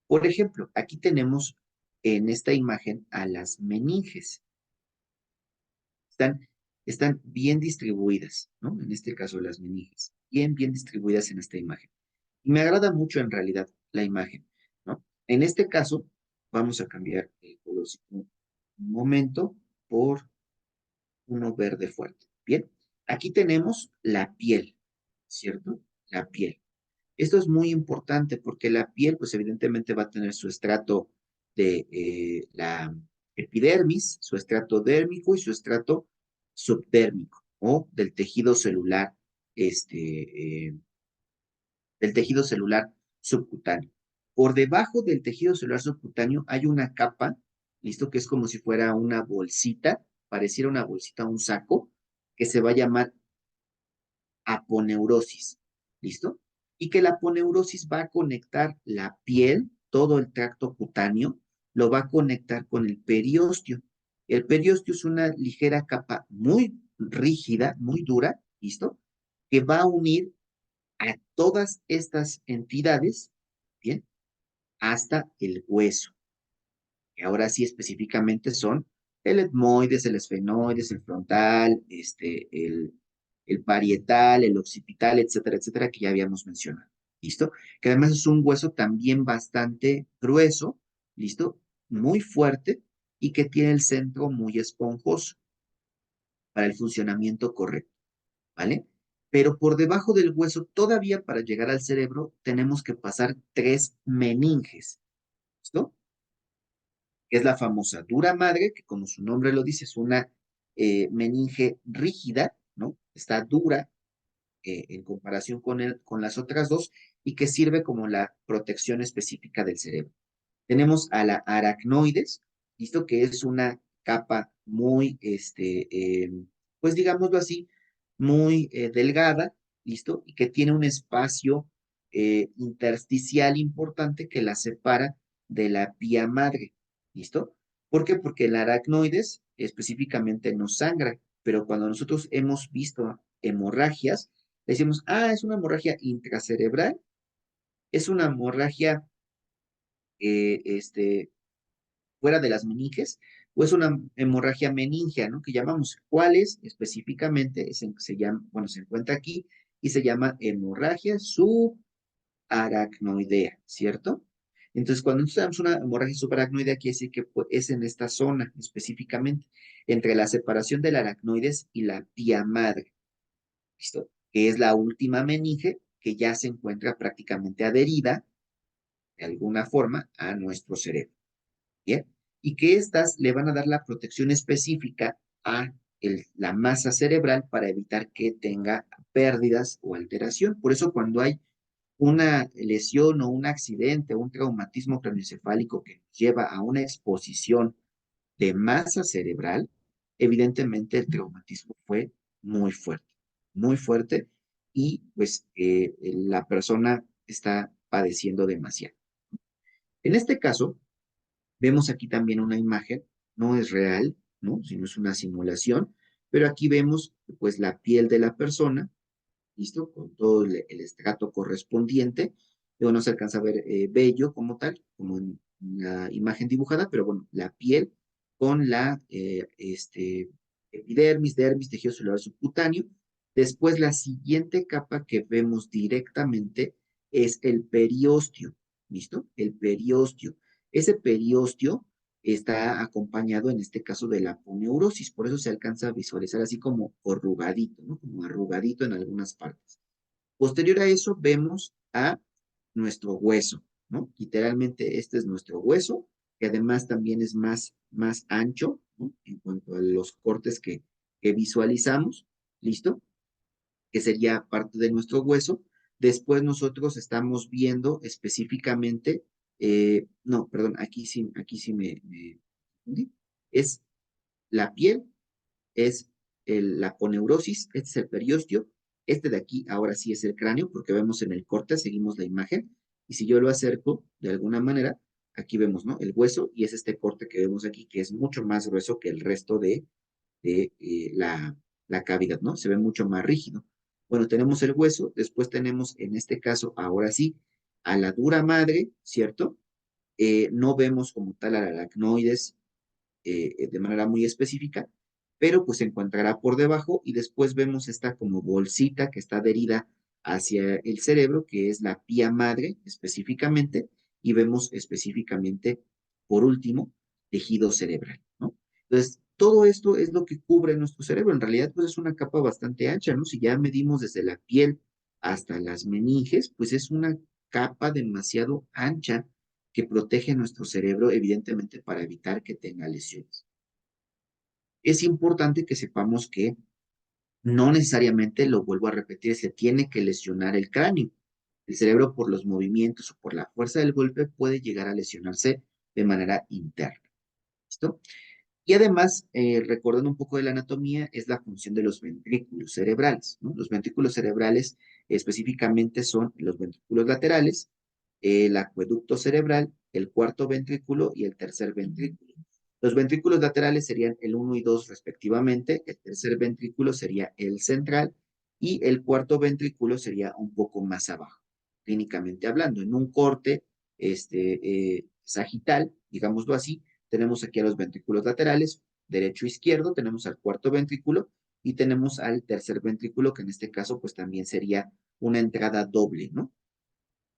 Por ejemplo, aquí tenemos en esta imagen a las meninges. Están, están bien distribuidas, ¿no? En este caso las meninges, bien distribuidas en esta imagen. Y me agrada mucho en realidad la imagen, ¿no? En este caso, vamos a cambiar el color un momento por uno verde fuerte. Bien, aquí tenemos la piel, ¿cierto? La piel. Esto es muy importante porque la piel, pues evidentemente va a tener su estrato de la epidermis, su estrato dérmico y su estrato subdérmico o del tejido celular, del tejido celular subcutáneo. Por debajo del tejido celular subcutáneo hay una capa, listo, que es como si fuera una bolsita, pareciera una bolsita, un saco, que se va a llamar aponeurosis, ¿listo? Y que la aponeurosis va a conectar la piel, todo el tracto cutáneo, lo va a conectar con el periósteo. El periósteo es una ligera capa muy rígida, muy dura, ¿listo? Que va a unir a todas estas entidades, ¿bien? Hasta el hueso, que ahora sí específicamente son el etmoides, el esfenoides, el frontal, el parietal, el occipital, etcétera, etcétera, que ya habíamos mencionado. ¿Listo? Que además es un hueso también bastante grueso, ¿listo? Muy fuerte y que tiene el centro muy esponjoso para el funcionamiento correcto. ¿Vale? Pero por debajo del hueso, todavía para llegar al cerebro, tenemos que pasar tres meninges, ¿listo? Que es la famosa dura madre, que como su nombre lo dice, es una meninge rígida, ¿no? Está dura en comparación con las otras dos y que sirve como la protección específica del cerebro. Tenemos a la aracnoides, ¿listo? Que es una capa muy, pues digámoslo así, muy delgada, ¿listo? Y que tiene un espacio intersticial importante que la separa de la vía madre, ¿listo? ¿Por qué? Porque el aracnoides específicamente no sangra, pero cuando nosotros hemos visto hemorragias, decimos, ah, es una hemorragia intracerebral, es una hemorragia fuera de las meninges, o es una hemorragia meningia, ¿no? Que llamamos. ¿Cuál es específicamente? Se llama, bueno, se encuentra aquí y se llama hemorragia subaracnoidea, ¿cierto? Entonces, cuando nosotros tenemos una hemorragia subaracnoidea, quiere decir que pues, es en esta zona específicamente, entre la separación del aracnoides y la vía madre, ¿listo? Que es la última meninge que ya se encuentra prácticamente adherida, de alguna forma, a nuestro cerebro. ¿Bien? Y que éstas le van a dar la protección específica a la masa cerebral para evitar que tenga pérdidas o alteración. Por eso cuando hay una lesión o un accidente o un traumatismo craneoencefálico que nos lleva a una exposición de masa cerebral, evidentemente el traumatismo fue muy fuerte y pues la persona está padeciendo demasiado. En este caso, vemos aquí también una imagen, no es real, ¿no? Sino es una simulación, pero aquí vemos pues la piel de la persona, ¿listo? Con todo el estrato correspondiente. Luego no se alcanza a ver vello como tal, como en la imagen dibujada, pero bueno, la piel con la epidermis, dermis, tejido celular subcutáneo. Después la siguiente capa que vemos directamente es el periósteo, ¿listo? El periósteo. Ese periósteo está acompañado en este caso de la aponeurosis, por eso se alcanza a visualizar así como corrugadito, ¿no? Como arrugadito en algunas partes. Posterior a eso vemos a nuestro hueso, ¿no? Literalmente este es nuestro hueso, que además también es más ancho, ¿no? En cuanto a los cortes que visualizamos, ¿listo? Que sería parte de nuestro hueso. Después nosotros estamos viendo específicamente, no, perdón, aquí sí me confundí. Es la piel, es la poneurosis, este es el periósteo, este de aquí ahora sí es el cráneo, porque vemos en el corte, seguimos la imagen, y si yo lo acerco de alguna manera, aquí vemos, ¿no? El hueso, y es este corte que vemos aquí, que es mucho más grueso que el resto de la cavidad, ¿no? Se ve mucho más rígido. Bueno, tenemos el hueso, después tenemos, en este caso, ahora sí, a la dura madre, ¿cierto? No vemos como tal al aracnoides de manera muy específica, pero pues se encontrará por debajo y después vemos esta como bolsita que está adherida hacia el cerebro, que es la pía madre específicamente, y vemos específicamente, por último, tejido cerebral, ¿no? Entonces, todo esto es lo que cubre nuestro cerebro. En realidad, pues es una capa bastante ancha, ¿no? Si ya medimos desde la piel hasta las meninges, pues es una capa demasiado ancha que protege nuestro cerebro, evidentemente, para evitar que tenga lesiones. Es importante que sepamos que no necesariamente, lo vuelvo a repetir, se tiene que lesionar el cráneo. El cerebro, por los movimientos o por la fuerza del golpe, puede llegar a lesionarse de manera interna. ¿Listo? Y además, recordando un poco de la anatomía, es la función de los ventrículos cerebrales, ¿no? Los ventrículos cerebrales específicamente son los ventrículos laterales, el acueducto cerebral, el cuarto ventrículo y el tercer ventrículo. Los ventrículos laterales serían el uno y 2 respectivamente, el tercer ventrículo sería el central y el cuarto ventrículo sería un poco más abajo, clínicamente hablando. En un corte sagital, digámoslo así, tenemos aquí a los ventrículos laterales, derecho e izquierdo, tenemos al cuarto ventrículo y tenemos al tercer ventrículo, que en este caso pues también sería una entrada doble, ¿no?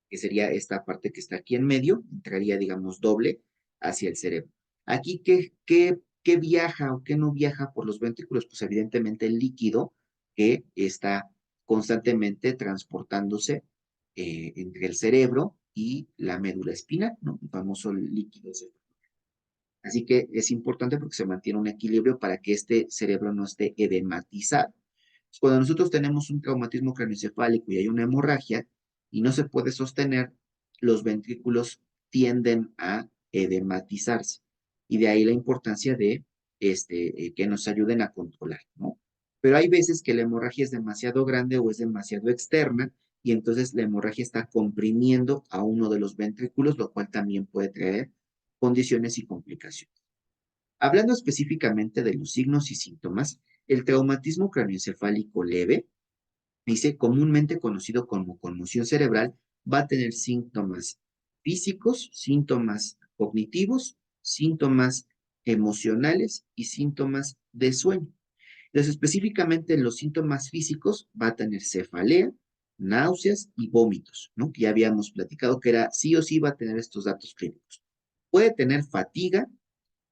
Que sería esta parte que está aquí en medio, entraría, digamos, doble hacia el cerebro. Aquí, ¿qué viaja o qué no viaja por los ventrículos? Pues evidentemente el líquido que está constantemente transportándose entre el cerebro y la médula espinal, ¿no? El famoso líquido cerebral. Así que es importante porque se mantiene un equilibrio para que este cerebro no esté edematizado. Cuando nosotros tenemos un traumatismo craneoencefálico y hay una hemorragia y no se puede sostener, los ventrículos tienden a edematizarse. Y de ahí la importancia de que nos ayuden a controlar, ¿no? Pero hay veces que la hemorragia es demasiado grande o es demasiado externa y entonces la hemorragia está comprimiendo a uno de los ventrículos, lo cual también puede traer condiciones y complicaciones. Hablando específicamente de los signos y síntomas, el traumatismo craneoencefálico leve, dice comúnmente conocido como conmoción cerebral, va a tener síntomas físicos, síntomas cognitivos, síntomas emocionales y síntomas de sueño. Entonces, específicamente en los síntomas físicos va a tener cefalea, náuseas y vómitos, ¿no? Que ya habíamos platicado que era sí o sí va a tener estos datos clínicos. Puede tener fatiga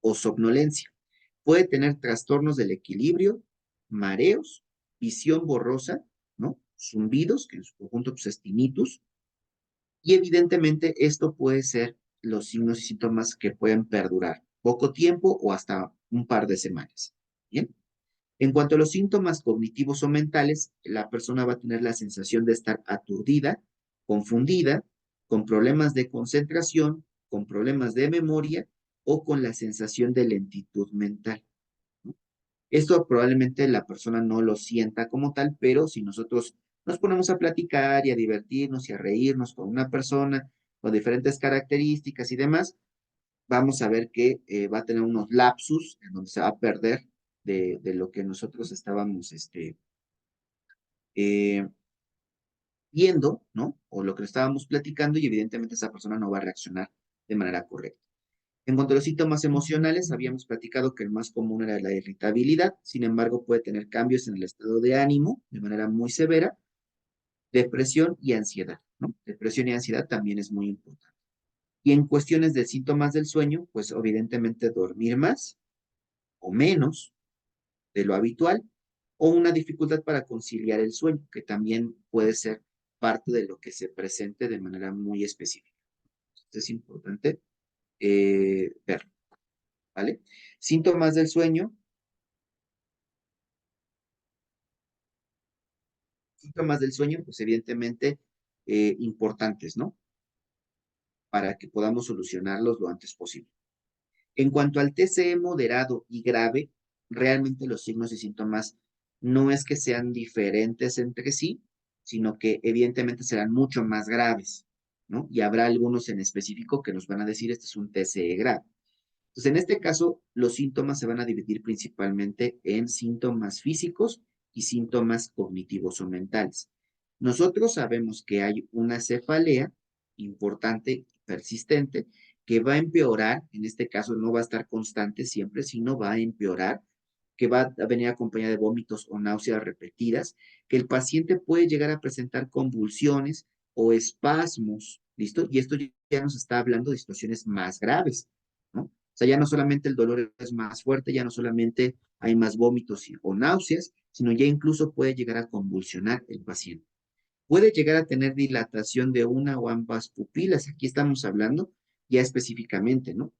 o somnolencia. Puede tener trastornos del equilibrio, mareos, visión borrosa, ¿no? Zumbidos, que en su conjunto pues, es tinnitus. Y evidentemente esto puede ser los signos y síntomas que pueden perdurar poco tiempo o hasta un par de semanas. Bien. En cuanto a los síntomas cognitivos o mentales, la persona va a tener la sensación de estar aturdida, confundida, con problemas de concentración, con problemas de memoria o con la sensación de lentitud mental. Esto probablemente la persona no lo sienta como tal, pero si nosotros nos ponemos a platicar y a divertirnos y a reírnos con una persona con diferentes características y demás, vamos a ver que va a tener unos lapsus en donde se va a perder de lo que nosotros estábamos eh, viendo, ¿no? O lo que estábamos platicando y evidentemente esa persona no va a reaccionar de manera correcta. En cuanto a los síntomas emocionales, habíamos platicado que el más común era la irritabilidad, sin embargo puede tener cambios en el estado de ánimo de manera muy severa, depresión y ansiedad, ¿no? Depresión y ansiedad también es muy importante. Y en cuestiones de síntomas del sueño, pues evidentemente dormir más o menos de lo habitual, o una dificultad para conciliar el sueño, que también puede ser parte de lo que se presente de manera muy específica. Entonces es importante verlo, ¿vale? Síntomas del sueño, pues evidentemente importantes, ¿no? Para que podamos solucionarlos lo antes posible. En cuanto al TCE moderado y grave, realmente los signos y síntomas no es que sean diferentes entre sí, sino que evidentemente serán mucho más graves, ¿no? Y habrá algunos en específico que nos van a decir, este es un TCE grave. Entonces, en este caso, los síntomas se van a dividir principalmente en síntomas físicos y síntomas cognitivos o mentales. Nosotros sabemos que hay una cefalea importante, persistente, que va a empeorar, en este caso no va a estar constante siempre, sino va a empeorar, que va a venir acompañada de vómitos o náuseas repetidas, que el paciente puede llegar a presentar convulsiones o espasmos, ¿listo? Y esto ya nos está hablando de situaciones más graves, ¿no? O sea, ya no solamente el dolor es más fuerte, ya no solamente hay más vómitos o náuseas, sino ya incluso puede llegar a convulsionar el paciente. Puede llegar a tener dilatación de una o ambas pupilas. Aquí estamos hablando ya específicamente, ¿no?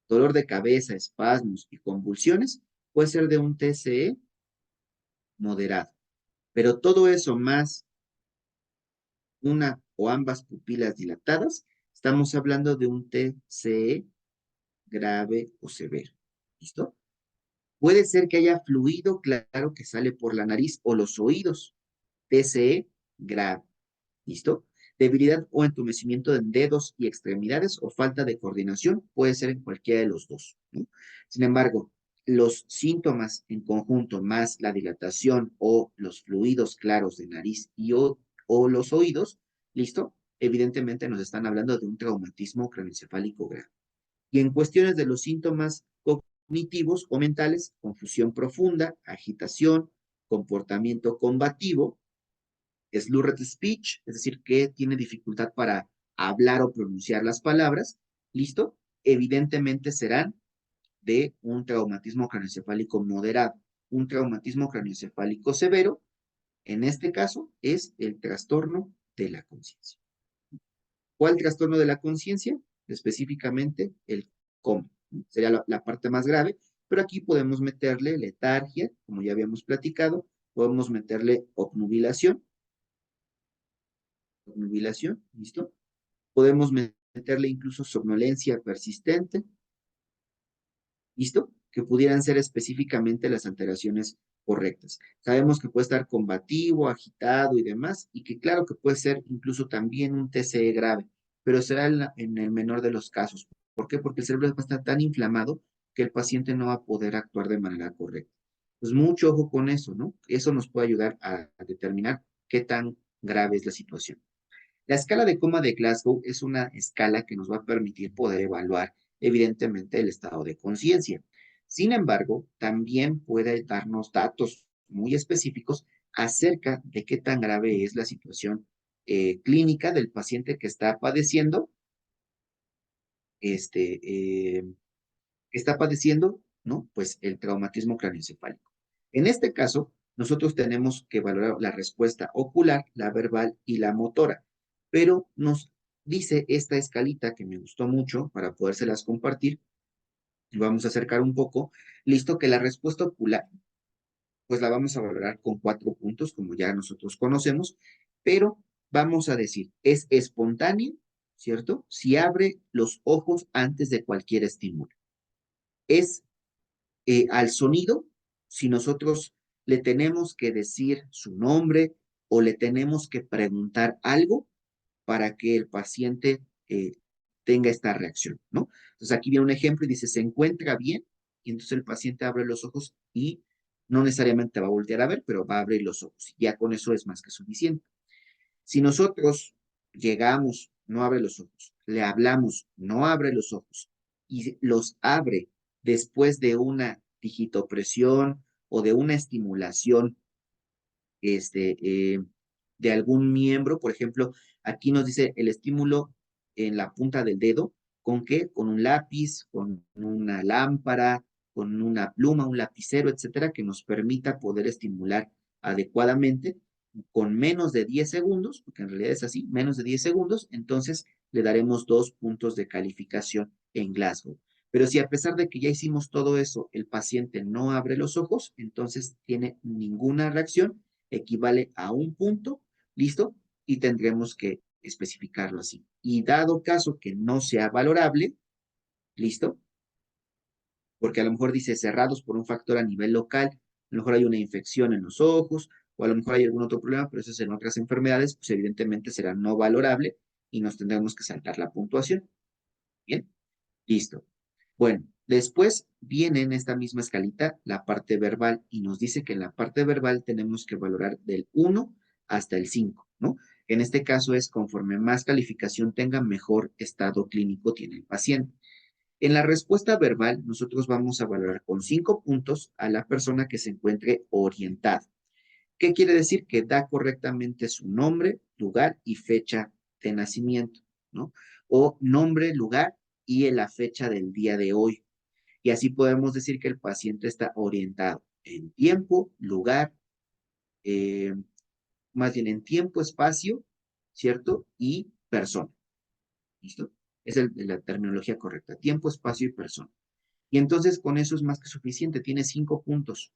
Dolor de cabeza, espasmos y convulsiones puede ser de un TCE moderado. Pero todo eso más una o ambas pupilas dilatadas, estamos hablando de un TCE grave o severo. ¿Listo? Puede ser que haya fluido claro que sale por la nariz o los oídos. TCE grave. ¿Listo? Debilidad o entumecimiento en dedos y extremidades o falta de coordinación puede ser en cualquiera de los dos, ¿no? Sin embargo, los síntomas en conjunto más la dilatación o los fluidos claros de nariz o los oídos, ¿listo? Evidentemente nos están hablando de un traumatismo craneoencefálico grave. Y en cuestiones de los síntomas cognitivos o mentales, confusión profunda, agitación, comportamiento combativo, slurred speech, es decir, que tiene dificultad para hablar o pronunciar las palabras, ¿listo? Evidentemente serán de un traumatismo craneoencefálico moderado. Un traumatismo craneoencefálico severo, en este caso, es el trastorno de la conciencia. ¿Cuál trastorno de la conciencia? Específicamente el coma. Sería la parte más grave, pero aquí podemos meterle letargia, como ya habíamos platicado, podemos meterle obnubilación, ¿listo? Podemos meterle incluso somnolencia persistente, ¿listo? Que pudieran ser específicamente las alteraciones correctas. Sabemos que puede estar combativo, agitado y demás, y que claro que puede ser incluso también un TCE grave, pero será en el menor de los casos. ¿Por qué? Porque el cerebro va a estar tan inflamado que el paciente no va a poder actuar de manera correcta. Pues mucho ojo con eso, ¿no? Eso nos puede ayudar a determinar qué tan grave es la situación. La escala de coma de Glasgow es una escala que nos va a permitir poder evaluar, evidentemente, el estado de conciencia. Sin embargo, también puede darnos datos muy específicos acerca de qué tan grave es la situación clínica del paciente que está padeciendo, este, eh, ¿no? Pues el traumatismo craneoencefálico. En este caso, nosotros tenemos que valorar la respuesta ocular, la verbal y la motora, pero nos dice esta escalita que me gustó mucho para podérselas compartir, y vamos a acercar un poco, listo, que la respuesta ocular, pues la vamos a valorar con 4 puntos, como ya nosotros conocemos, pero vamos a decir, es espontánea, ¿cierto? Si abre los ojos antes de cualquier estímulo. Es al sonido, si nosotros le tenemos que decir su nombre o le tenemos que preguntar algo para que el paciente tenga esta reacción, ¿no? Entonces aquí viene un ejemplo y dice, se encuentra bien, y entonces el paciente abre los ojos y no necesariamente va a voltear a ver, pero va a abrir los ojos. Ya con eso es más que suficiente. Si nosotros llegamos, no abre los ojos, le hablamos, no abre los ojos, y los abre después de una digitopresión o de una estimulación este, de algún miembro, por ejemplo, aquí nos dice el estímulo en la punta del dedo, ¿con qué? Con un lápiz, con una lámpara, con una pluma, un lapicero, etcétera, que nos permita poder estimular adecuadamente con menos de 10 segundos, porque en realidad es así, menos de 10 segundos, entonces le daremos 2 puntos de calificación en Glasgow. Pero si a pesar de que ya hicimos todo eso, el paciente no abre los ojos, entonces tiene ninguna reacción, equivale a 1 punto, ¿listo? Y tendremos que especificarlo así. Y dado caso que no sea valorable, ¿listo? Porque a lo mejor dice cerrados por un factor a nivel local, a lo mejor hay una infección en los ojos, o a lo mejor hay algún otro problema, pero eso es en otras enfermedades, pues evidentemente será no valorable y nos tendremos que saltar la puntuación. Bien, listo. Bueno, después viene en esta misma escalita la parte verbal y nos dice que en la parte verbal tenemos que valorar del 1 hasta el 5, ¿no? En este caso es conforme más calificación tenga, mejor estado clínico tiene el paciente. En la respuesta verbal, nosotros vamos a valorar con 5 puntos a la persona que se encuentre orientada. ¿Qué quiere decir? Que da correctamente su nombre, lugar y fecha de nacimiento, ¿no? O nombre, lugar y la fecha del día de hoy. Y así podemos decir que el paciente está orientado en tiempo, lugar, eh, más bien en tiempo, espacio, ¿cierto? Y persona, ¿listo? Es la terminología correcta, tiempo, espacio y persona. Y entonces con eso es más que suficiente, tiene 5 puntos.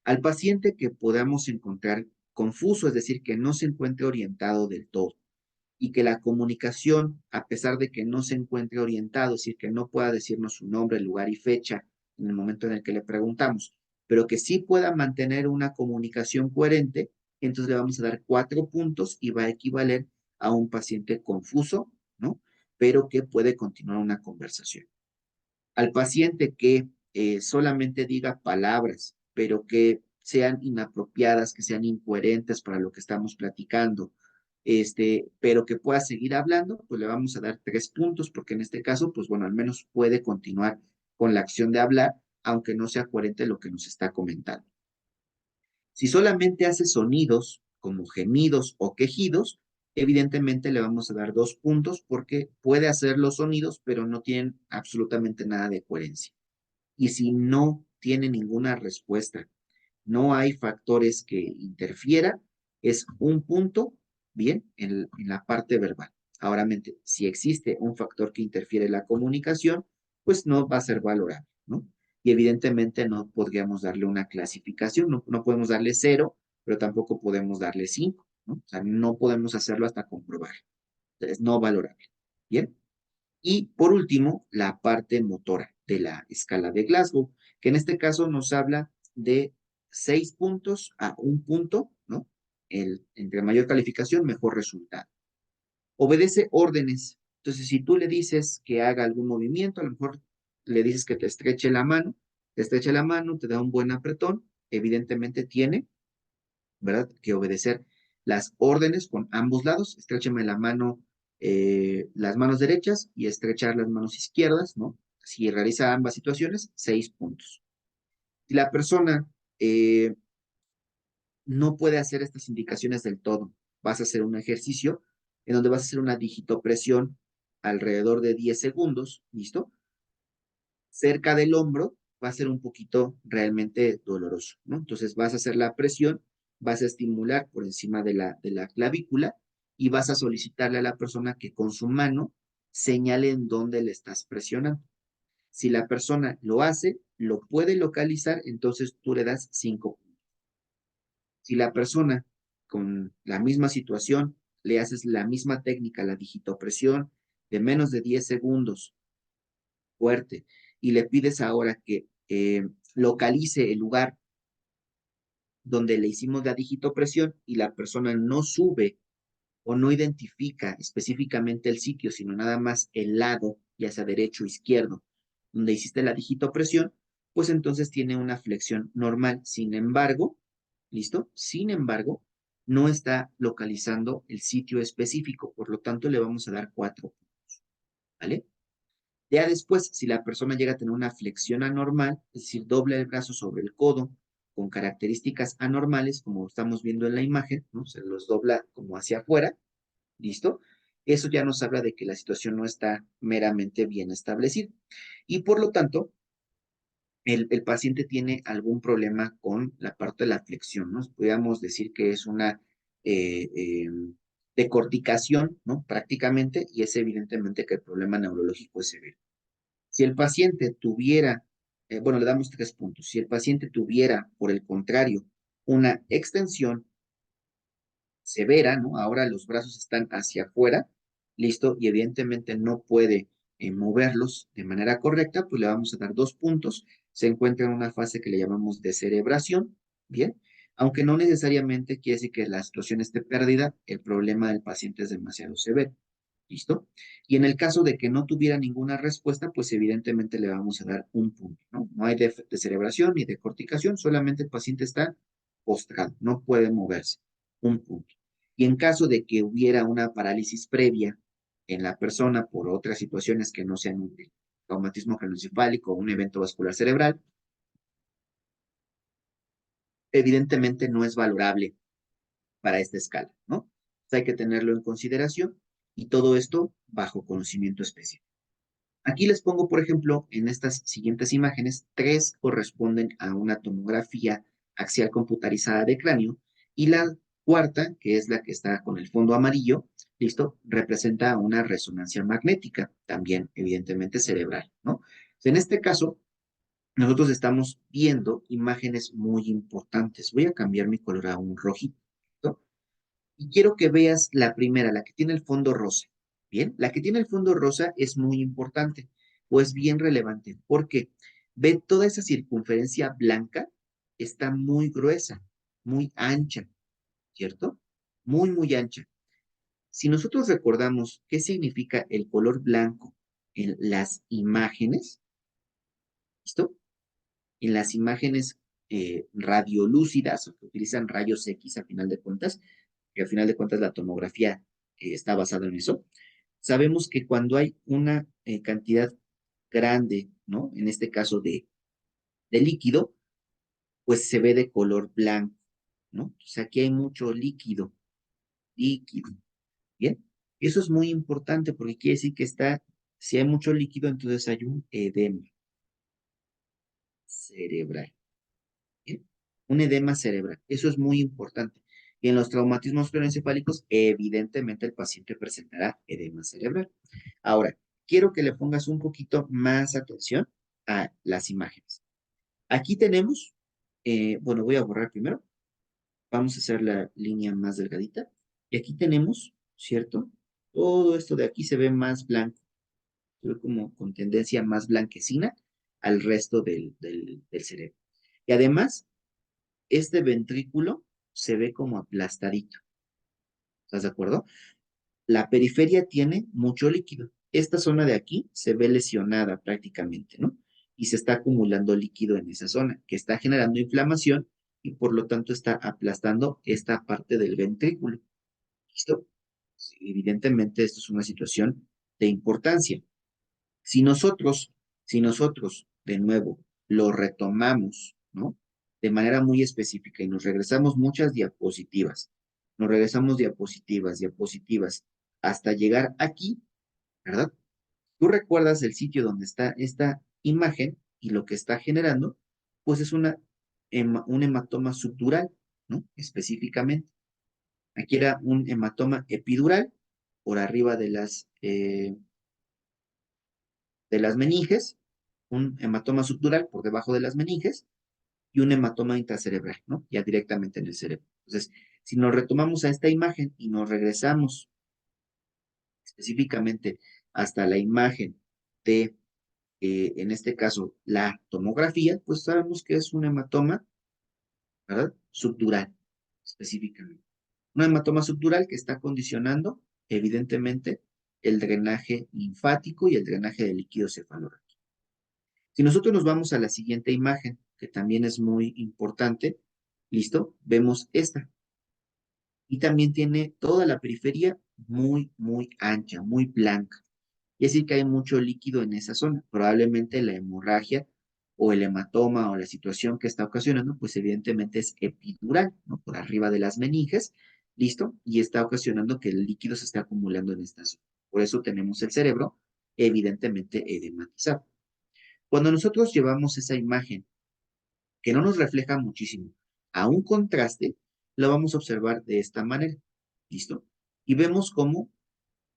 Al paciente que podamos encontrar confuso, es decir, que no se encuentre orientado del todo y que la comunicación, a pesar de que no se encuentre orientado, es decir, que no pueda decirnos su nombre, lugar y fecha en el momento en el que le preguntamos, pero que sí pueda mantener una comunicación coherente, entonces le vamos a dar 4 puntos y va a equivaler a un paciente confuso, ¿no? Pero que puede continuar una conversación. Al paciente que solamente diga palabras, pero que sean inapropiadas, que sean incoherentes para lo que estamos platicando, pero que pueda seguir hablando, pues le vamos a dar 3 puntos, porque en este caso, pues bueno, al menos puede continuar con la acción de hablar, aunque no sea coherente lo que nos está comentando. Si solamente hace sonidos como gemidos o quejidos, evidentemente le vamos a dar 2 puntos porque puede hacer los sonidos, pero no tienen absolutamente nada de coherencia. Y si no tiene ninguna respuesta, no hay factores que interfieran, es 1 punto, bien, en la parte verbal. Ahora, si existe un factor que interfiere en la comunicación, pues no va a ser valorable, ¿no? Y evidentemente no podríamos darle una clasificación, no podemos darle 0, pero tampoco podemos darle 5, ¿no? O sea, no podemos hacerlo hasta comprobar. Es no valorable. Bien. Y por último, la parte motora de la escala de Glasgow, que en este caso nos habla de 6 puntos a 1 punto, ¿no? Entre mayor calificación, mejor resultado. Obedece órdenes. Entonces, si tú le dices que haga algún movimiento, a lo mejor le dices que te estreche la mano, te estrecha la mano, te da un buen apretón, evidentemente tiene, ¿verdad?, que obedecer las órdenes con ambos lados. Estréchame la mano, las manos derechas y estrechar las manos izquierdas, ¿no? Si realiza ambas situaciones, 6 puntos. Si la persona no puede hacer estas indicaciones del todo, vas a hacer un ejercicio en donde vas a hacer una digitopresión alrededor de 10 segundos, ¿listo? Cerca del hombro va a ser un poquito realmente doloroso, ¿no? Entonces vas a hacer la presión, vas a estimular por encima de la clavícula y vas a solicitarle a la persona que con su mano señale en dónde le estás presionando. Si la persona lo hace, lo puede localizar, entonces tú le das 5 puntos. Si la persona con la misma situación le haces la misma técnica, la digitopresión de menos de 10 segundos, fuerte, y le pides ahora que localice el lugar donde le hicimos la digitopresión y la persona no sube o no identifica específicamente el sitio, sino nada más el lado, ya sea derecho o izquierdo, donde hiciste la digitopresión, pues entonces tiene una flexión normal. Sin embargo, ¿listo? Sin embargo, no está localizando el sitio específico, por lo tanto le vamos a dar 4 puntos, ¿vale? Ya después, si la persona llega a tener una flexión anormal, es decir, dobla el brazo sobre el codo con características anormales, como estamos viendo en la imagen, ¿no? Se los dobla como hacia afuera, ¿listo? Eso ya nos habla de que la situación no está meramente bien establecida. Y por lo tanto, el paciente tiene algún problema con la parte de la flexión, ¿no? Podríamos decir que es una eh, eh, decorticación, ¿no? Prácticamente, y es evidentemente que el problema neurológico es severo. Si el paciente tuviera, bueno, le damos 3 puntos. Si el paciente tuviera, por el contrario, una extensión severa, ¿no? Ahora los brazos están hacia afuera, listo, y evidentemente no puede moverlos de manera correcta, pues le vamos a dar 2 puntos. Se encuentra en una fase que le llamamos descerebración, ¿bien? Aunque no necesariamente quiere decir que la situación esté perdida, el problema del paciente es demasiado severo. ¿Listo? Y en el caso de que no tuviera ninguna respuesta, pues evidentemente le vamos a dar 1 punto, ¿no? No hay descerebración ni decorticación, solamente el paciente está postrado, no puede moverse. 1 punto. Y en caso de que hubiera una parálisis previa en la persona por otras situaciones que no sean un traumatismo craneoencefálico o un evento vascular cerebral, evidentemente no es valorable para esta escala, ¿no? Entonces hay que tenerlo en consideración y todo esto bajo conocimiento específico. Aquí les pongo, por ejemplo, en estas siguientes imágenes, 3 corresponden a una tomografía axial computarizada de cráneo y la cuarta, que es la que está con el fondo amarillo, listo, representa una resonancia magnética, también evidentemente cerebral, ¿no? En este caso, nosotros estamos viendo imágenes muy importantes. Voy a cambiar mi color a un rojito, ¿no? Y quiero que veas la primera, la que tiene el fondo rosa. Bien, la que tiene el fondo rosa es muy importante o es bien relevante porque ve toda esa circunferencia blanca, está muy gruesa, muy ancha, ¿cierto? Muy, muy ancha. Si nosotros recordamos qué significa el color blanco en las imágenes, ¿listo? En las imágenes radiolúcidas, o que utilizan rayos X a final de cuentas, que al final de cuentas la tomografía está basada en eso, sabemos que cuando hay una cantidad grande, ¿no? En este caso de líquido, pues se ve de color blanco, ¿no? O sea, aquí hay mucho líquido, líquido, ¿bien? Eso es muy importante porque quiere decir que está, si hay mucho líquido, entonces hay un edema cerebral, ¿bien? Un edema cerebral, eso es muy importante. Y en los traumatismos craneoencefálicos, evidentemente el paciente presentará edema cerebral. Ahora, quiero que le pongas un poquito más atención a las imágenes. Aquí tenemos, bueno, voy a borrar primero, vamos a hacer la línea más delgadita. Y aquí tenemos, ¿cierto? Todo esto de aquí se ve más blanco, se ve como con tendencia más blanquecina al resto del cerebro. Y además, este ventrículo se ve como aplastadito. ¿Estás de acuerdo? La periferia tiene mucho líquido. Esta zona de aquí se ve lesionada prácticamente, ¿no? Y se está acumulando líquido en esa zona, que está generando inflamación y por lo tanto está aplastando esta parte del ventrículo. ¿Listo? Sí, evidentemente, esto es una situación de importancia. Si nosotros, si nosotros, de nuevo, lo retomamos, ¿no? De manera muy específica y nos regresamos muchas diapositivas, nos regresamos diapositivas, diapositivas, hasta llegar aquí, ¿verdad? Tú recuerdas el sitio donde está esta imagen y lo que está generando, pues es un hematoma subdural, ¿no? Específicamente. Aquí era un hematoma epidural por arriba de las meninges, un hematoma subdural por debajo de las meninges y un hematoma intracerebral, ¿no? Ya directamente en el cerebro. Entonces, si nos retomamos a esta imagen y nos regresamos específicamente hasta la imagen de, en este caso, la tomografía, pues sabemos que es un hematoma, ¿verdad? Subdural, específicamente. Un hematoma subdural que está condicionando, evidentemente, el drenaje linfático y el drenaje de líquido cefalorraquídeo. Si nosotros nos vamos a la siguiente imagen, que también es muy importante, listo, vemos esta. Y también tiene toda la periferia muy, muy ancha, muy blanca. Es decir, que hay mucho líquido en esa zona. Probablemente la hemorragia o el hematoma o la situación que está ocasionando, pues evidentemente es epidural, ¿no? Por arriba de las meninges, listo, y está ocasionando que el líquido se esté acumulando en esta zona. Por eso tenemos el cerebro evidentemente edematizado. Cuando nosotros llevamos esa imagen que no nos refleja muchísimo a un contraste, lo vamos a observar de esta manera. ¿Listo? Y vemos cómo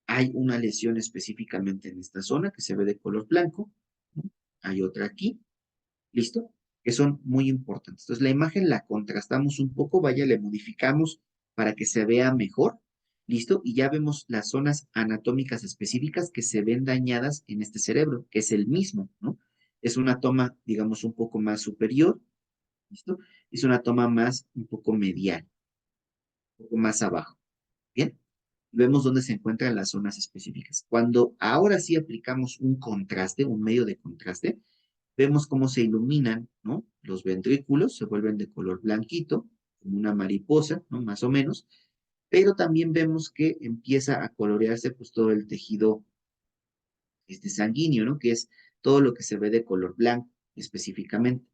hay una lesión específicamente en esta zona que se ve de color blanco. ¿No? Hay otra aquí. ¿Listo? Que son muy importantes. Entonces, la imagen la contrastamos un poco, vaya, le modificamos para que se vea mejor. ¿Listo? Y ya vemos las zonas anatómicas específicas que se ven dañadas en este cerebro, que es el mismo, ¿no? Es una toma, digamos, un poco más superior. ¿Listo? Es una toma más, un poco medial, un poco más abajo. Bien, vemos dónde se encuentran las zonas específicas. Cuando ahora sí aplicamos un contraste, un medio de contraste, vemos cómo se iluminan, ¿no? Los ventrículos se vuelven de color blanquito, como una mariposa, ¿no? Más o menos, pero también vemos que empieza a colorearse pues todo el tejido sanguíneo, ¿no? Que es todo lo que se ve de color blanco específicamente.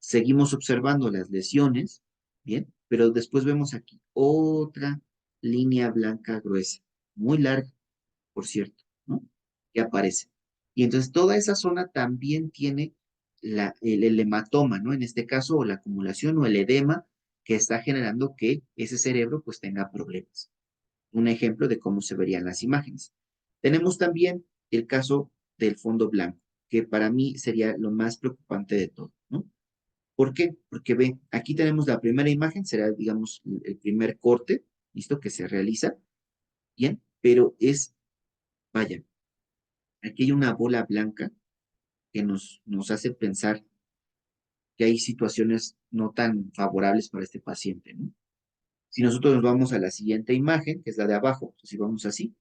Seguimos observando las lesiones, ¿bien? Pero después vemos aquí otra línea blanca gruesa, muy larga, por cierto, ¿no? Que aparece. Y entonces toda esa zona también tiene el hematoma, ¿no? En este caso, o la acumulación o el edema que está generando que ese cerebro pues tenga problemas. Un ejemplo de cómo se verían las imágenes. Tenemos también el caso del fondo blanco, que para mí sería lo más preocupante de todo, ¿no? ¿Por qué? Porque ve, aquí tenemos la primera imagen, será, digamos, el primer corte, ¿listo? Que se realiza, bien, pero vaya, aquí hay una bola blanca que nos hace pensar que hay situaciones no tan favorables para este paciente, ¿no? Si nosotros nos vamos a la siguiente imagen, que es la de abajo, si vamos así,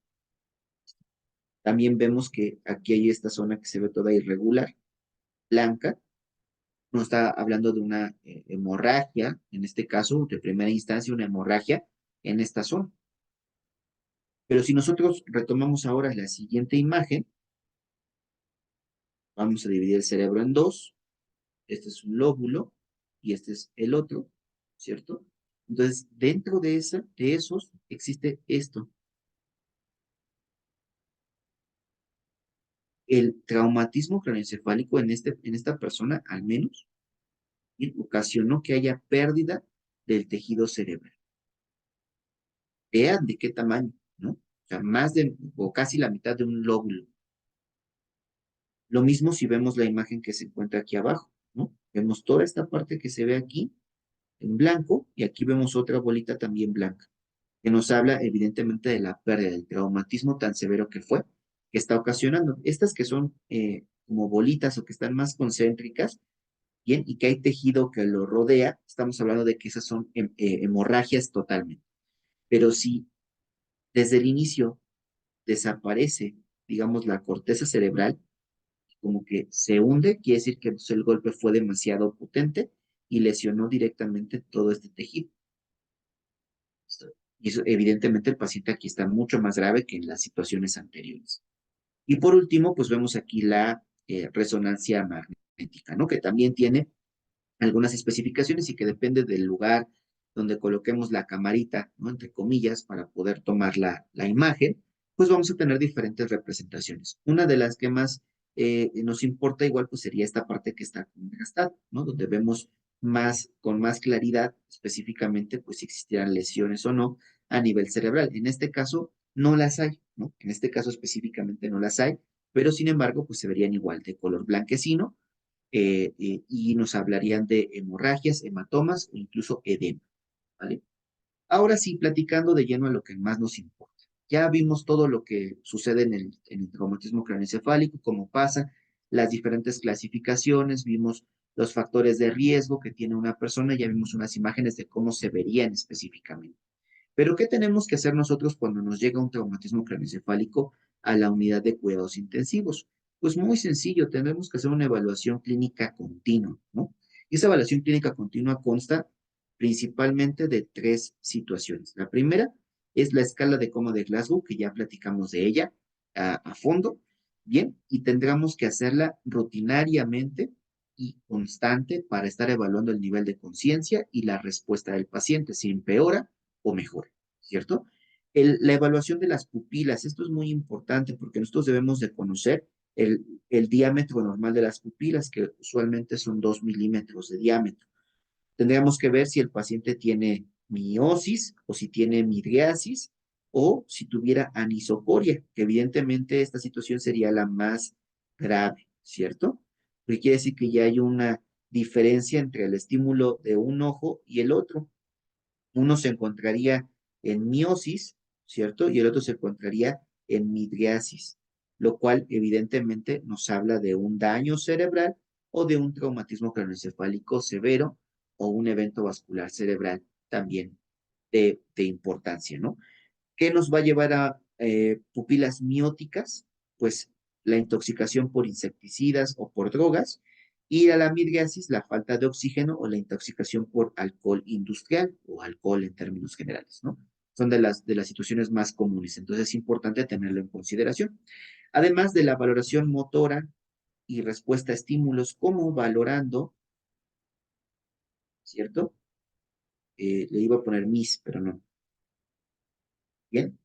también vemos que aquí hay esta zona que se ve toda irregular, blanca, nos está hablando de una hemorragia, en este caso, de primera instancia, una hemorragia en esta zona. Pero si nosotros retomamos ahora la siguiente imagen, vamos a dividir el cerebro en dos. Este es un lóbulo y este es el otro, ¿cierto? Entonces, dentro de esos existe esto. El traumatismo craneoencefálico en esta persona, al menos, ocasionó que haya pérdida del tejido cerebral. Vean de qué tamaño, ¿no? O sea, más de, o casi la mitad de un lóbulo. Lo mismo si vemos la imagen que se encuentra aquí abajo, ¿no? Vemos toda esta parte que se ve aquí en blanco y aquí vemos otra bolita también blanca, que nos habla evidentemente de la pérdida, del traumatismo tan severo que fue, que está ocasionando. Estas que son como bolitas o que están más concéntricas, Bien, y que hay tejido que lo rodea, estamos hablando de que esas son hemorragias totalmente. Pero si desde el inicio desaparece, digamos, la corteza cerebral, como que se hunde, quiere decir que entonces el golpe fue demasiado potente y lesionó directamente todo este tejido. Y eso, evidentemente, el paciente aquí está mucho más grave que en las situaciones anteriores. Y por último, pues vemos aquí la resonancia magnética, ¿no? Que también tiene algunas especificaciones y que depende del lugar donde coloquemos la camarita, ¿no? Entre comillas, para poder tomar la imagen, pues vamos a tener diferentes representaciones. Una de las que más nos importa igual, pues sería esta parte que está contrastada, ¿no? Donde vemos más, con más claridad, específicamente, pues si existieran lesiones o no a nivel cerebral. En este caso, no las hay, ¿no? En este caso específicamente no las hay, pero sin embargo, pues se verían igual, de color blanquecino, y nos hablarían de hemorragias, hematomas o incluso edema, ¿vale? Ahora sí, platicando de lleno a lo que más nos importa. Ya vimos todo lo que sucede en el traumatismo craneoencefálico, cómo pasa, las diferentes clasificaciones, vimos los factores de riesgo que tiene una persona, ya vimos unas imágenes de cómo se verían específicamente. Pero, ¿qué tenemos que hacer nosotros cuando nos llega un traumatismo craneoencefálico a la unidad de cuidados intensivos? Pues muy sencillo, tenemos que hacer una evaluación clínica continua, ¿no? Y esa evaluación clínica continua consta principalmente de tres situaciones. La primera es la escala de coma de Glasgow, que ya platicamos de ella a fondo, bien, y tendremos que hacerla rutinariamente y constante para estar evaluando el nivel de conciencia y la respuesta del paciente, si empeora o mejor, ¿cierto? La evaluación de las pupilas, esto es muy importante porque nosotros debemos de conocer el diámetro normal de las pupilas, que usualmente son 2 milímetros de diámetro. Tendríamos que ver si el paciente tiene miosis o si tiene midriasis o si tuviera anisocoria, que evidentemente esta situación sería la más grave, ¿cierto? Porque quiere decir que ya hay una diferencia entre el estímulo de un ojo y el otro. Uno se encontraría en miosis, ¿cierto? Y el otro se encontraría en midriasis, lo cual evidentemente nos habla de un daño cerebral o de un traumatismo craneoencefálico severo o un evento vascular cerebral también de importancia, ¿no? ¿Qué nos va a llevar a pupilas mióticas? Pues la intoxicación por insecticidas o por drogas, y a la midriasis, la falta de oxígeno o la intoxicación por alcohol industrial o alcohol en términos generales, ¿no? Son de las situaciones más comunes, entonces es importante tenerlo en consideración. Además de la valoración motora y respuesta a estímulos, como valorando, ¿cierto? Le iba a poner mis, pero no. Bien,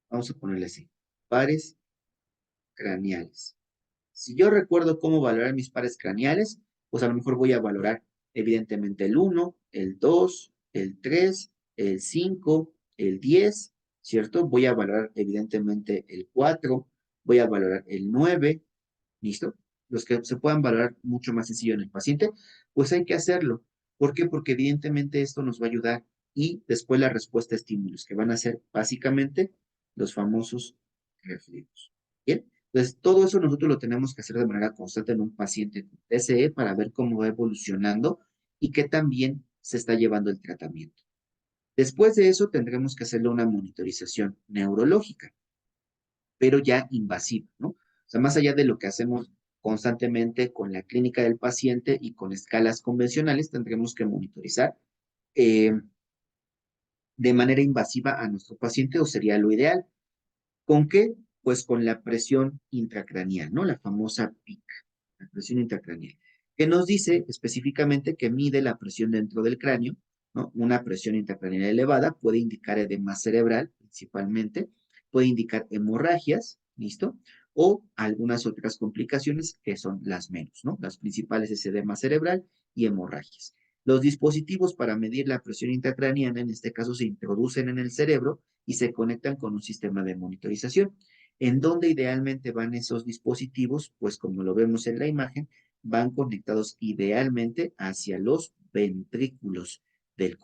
vamos a ponerle así. Pares craneales. Si yo recuerdo cómo valorar mis pares craneales, pues a lo mejor voy a valorar evidentemente el 1, el 2, el 3, el 5, el 10, ¿cierto? Voy a valorar evidentemente el 4, voy a valorar el 9, ¿listo? Los que se puedan valorar mucho más sencillo en el paciente, pues hay que hacerlo. ¿Por qué? Porque evidentemente esto nos va a ayudar y después la respuesta a estímulos, que van a ser básicamente los famosos reflejos. ¿Bien? Entonces, todo eso nosotros lo tenemos que hacer de manera constante en un paciente con TCE para ver cómo va evolucionando y qué tan bien se está llevando el tratamiento. Después de eso, tendremos que hacerle una monitorización neurológica, pero ya invasiva, ¿no? O sea, más allá de lo que hacemos constantemente con la clínica del paciente y con escalas convencionales, tendremos que monitorizar eh, de manera invasiva a nuestro paciente, o sería lo ideal. ¿Con qué? Pues con la presión intracraneal, ¿no? La famosa PIC, la presión intracraneal, que nos dice específicamente que mide la presión dentro del cráneo, ¿no? Una presión intracraneal elevada puede indicar edema cerebral, principalmente, puede indicar hemorragias, ¿listo? O algunas otras complicaciones que son las menos, ¿no? Las principales es edema cerebral y hemorragias. Los dispositivos para medir la presión intracraneana, en este caso, se introducen en el cerebro y se conectan con un sistema de monitorización. ¿En dónde idealmente van esos dispositivos? Pues como lo vemos en la imagen, van conectados idealmente hacia los ventrículos del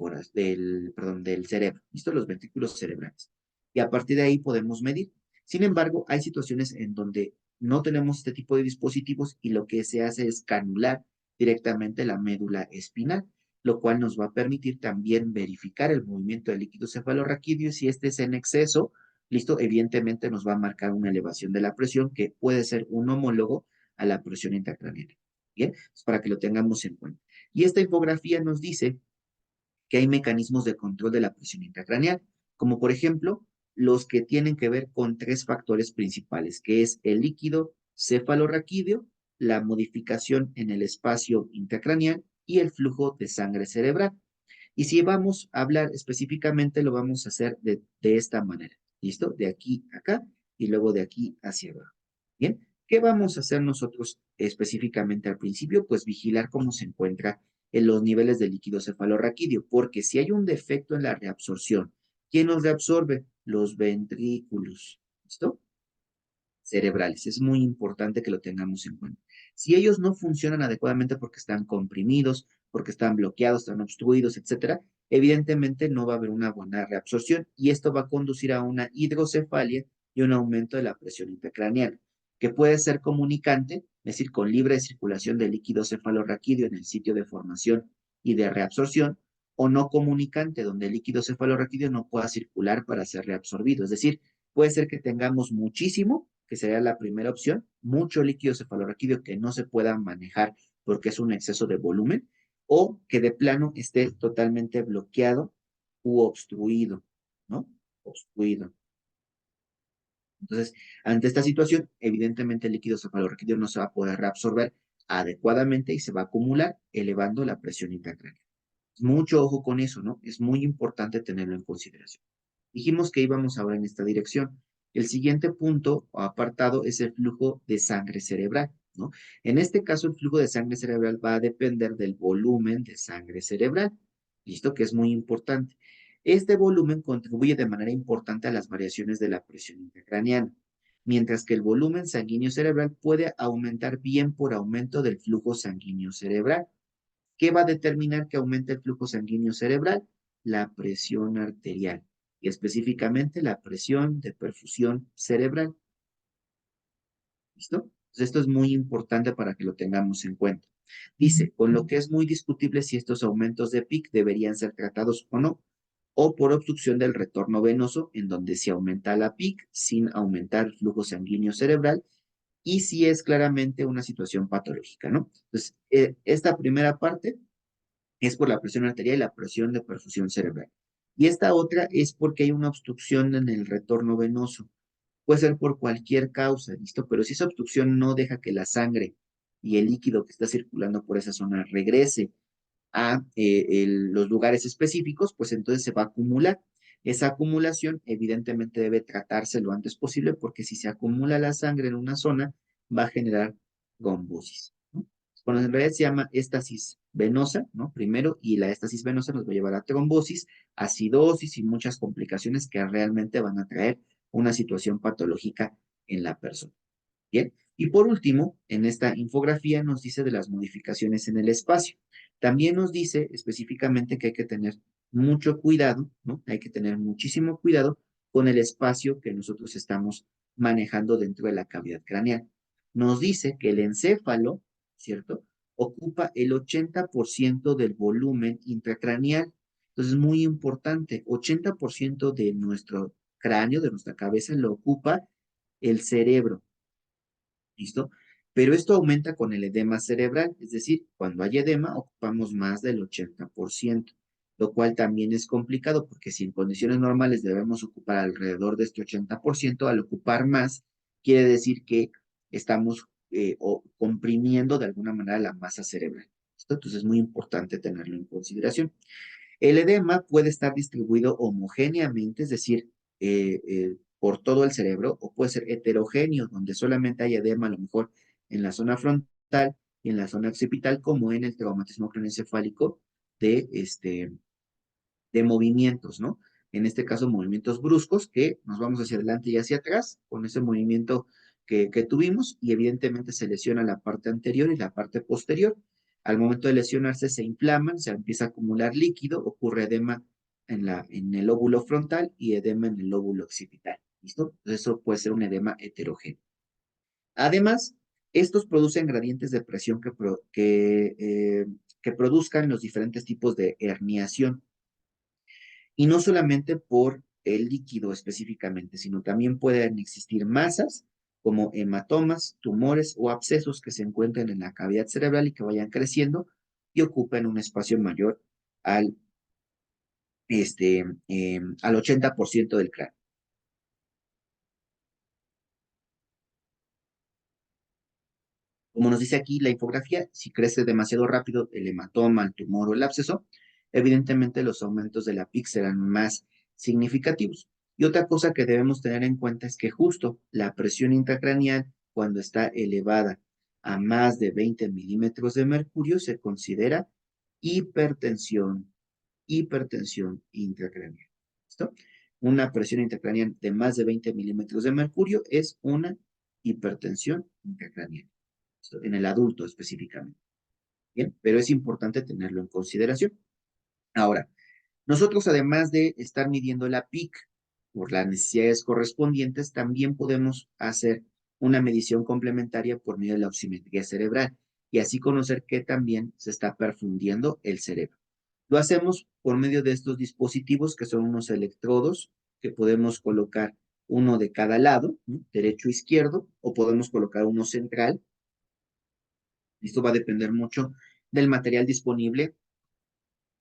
cerebro. ¿Listo? Los ventrículos cerebrales. Y a partir de ahí podemos medir. Sin embargo, hay situaciones en donde no tenemos este tipo de dispositivos y lo que se hace es canular directamente la médula espinal, lo cual nos va a permitir también verificar el movimiento del líquido cefalorraquídeo y si este es en exceso, listo, evidentemente nos va a marcar una elevación de la presión que puede ser un homólogo a la presión intracraneal. Bien, es para que lo tengamos en cuenta. Y esta infografía nos dice que hay mecanismos de control de la presión intracraneal, como por ejemplo los que tienen que ver con tres factores principales, que es el líquido cefalorraquídeo, la modificación en el espacio intracraneal y el flujo de sangre cerebral. Y si vamos a hablar específicamente, lo vamos a hacer de esta manera. ¿Listo? De aquí a acá y luego de aquí hacia abajo. Bien, ¿qué vamos a hacer nosotros específicamente al principio? Pues vigilar cómo se encuentra en los niveles de líquido cefalorraquídeo, porque si hay un defecto en la reabsorción, ¿quién nos reabsorbe? Los ventrículos. ¿Listo? Cerebrales. Es muy importante que lo tengamos en cuenta. Si ellos no funcionan adecuadamente porque están comprimidos, porque están bloqueados, están obstruidos, etcétera, evidentemente no va a haber una buena reabsorción y esto va a conducir a una hidrocefalia y un aumento de la presión intracraneal, que puede ser comunicante, es decir, con libre circulación de líquido cefalorraquídeo en el sitio de formación y de reabsorción, o no comunicante, donde el líquido cefalorraquídeo no pueda circular para ser reabsorbido. Es decir, puede ser que tengamos muchísimo, que sería la primera opción, mucho líquido cefalorraquídeo que no se pueda manejar porque es un exceso de volumen, o que de plano esté totalmente bloqueado u obstruido, ¿no? Obstruido. Entonces, ante esta situación, evidentemente el líquido cefalorraquídeo no se va a poder reabsorber adecuadamente y se va a acumular, elevando la presión intracraneal. Mucho ojo con eso, ¿no? Es muy importante tenerlo en consideración. Dijimos que íbamos ahora en esta dirección. El siguiente punto o apartado es el flujo de sangre cerebral, ¿no? En este caso, el flujo de sangre cerebral va a depender del volumen de sangre cerebral, ¿listo? Que es muy importante. Este volumen contribuye de manera importante a las variaciones de la presión intracraneal, mientras que el volumen sanguíneo cerebral puede aumentar bien por aumento del flujo sanguíneo cerebral. ¿Qué va a determinar que aumente el flujo sanguíneo cerebral? La presión arterial y específicamente la presión de perfusión cerebral. ¿Listo? Entonces, esto es muy importante para que lo tengamos en cuenta. Dice, con lo que es muy discutible si estos aumentos de PIC deberían ser tratados o no, o por obstrucción del retorno venoso, en donde se aumenta la PIC sin aumentar el flujo sanguíneo cerebral, y si es claramente una situación patológica, ¿no? Entonces, esta primera parte es por la presión arterial y la presión de perfusión cerebral. Y esta otra es porque hay una obstrucción en el retorno venoso. Puede ser por cualquier causa, ¿listo? Pero si esa obstrucción no deja que la sangre y el líquido que está circulando por esa zona regrese a los lugares específicos, pues entonces se va a acumular. Esa acumulación evidentemente debe tratarse lo antes posible porque si se acumula la sangre en una zona, va a generar trombosis, ¿no? Bueno, en realidad se llama éstasis venosa, ¿no? Primero, y la éstasis venosa nos va a llevar a trombosis, acidosis y muchas complicaciones que realmente van a traer una situación patológica en la persona. Bien, y por último, en esta infografía nos dice de las modificaciones en el espacio. También nos dice específicamente que hay que tener mucho cuidado, ¿no? Hay que tener muchísimo cuidado con el espacio que nosotros estamos manejando dentro de la cavidad craneal. Nos dice que el encéfalo, ¿cierto? Ocupa el 80% del volumen intracraneal. Entonces, muy importante, 80% de nuestro cráneo, de nuestra cabeza, lo ocupa el cerebro. ¿Listo? Pero esto aumenta con el edema cerebral, es decir, cuando hay edema ocupamos más del 80%, lo cual también es complicado porque si en condiciones normales debemos ocupar alrededor de este 80%, al ocupar más, quiere decir que estamos comprimiendo de alguna manera la masa cerebral. ¿Listo? Entonces es muy importante tenerlo en consideración. El edema puede estar distribuido homogéneamente, es decir, por todo el cerebro, o puede ser heterogéneo, donde solamente hay edema a lo mejor en la zona frontal y en la zona occipital, como en el traumatismo craneoencefálico de movimientos, ¿no? En este caso, movimientos bruscos, que nos vamos hacia adelante y hacia atrás con ese movimiento que tuvimos, y evidentemente se lesiona la parte anterior y la parte posterior. Al momento de lesionarse se inflaman, se empieza a acumular líquido, ocurre edema en el lóbulo frontal y edema en el lóbulo occipital. ¿Listo? Entonces, eso puede ser un edema heterogéneo. Además, Estos producen gradientes de presión que produzcan los diferentes tipos de herniación. Y no solamente por el líquido específicamente, sino también pueden existir masas como hematomas, tumores o abscesos que se encuentren en la cavidad cerebral y que vayan creciendo y ocupen un espacio mayor al, al 80% del cráneo. Como nos dice aquí la infografía, si crece demasiado rápido el hematoma, el tumor o el absceso, evidentemente los aumentos de la PIC serán más significativos. Y otra cosa que debemos tener en cuenta es que justo la presión intracraneal, cuando está elevada a más de 20 milímetros de mercurio, se considera hipertensión, hipertensión intracraneal. ¿Listo? Una presión intracraneal de más de 20 milímetros de mercurio es una hipertensión intracraneal en el adulto específicamente. Bien, pero es importante tenerlo en consideración. Ahora, nosotros además de estar midiendo la PIC por las necesidades correspondientes, también podemos hacer una medición complementaria por medio de la oximetría cerebral y así conocer que también se está perfundiendo el cerebro. Lo hacemos por medio de estos dispositivos que son unos electrodos que podemos colocar uno de cada lado, ¿no? Derecho e izquierdo, o podemos colocar uno central. Esto va a depender mucho del material disponible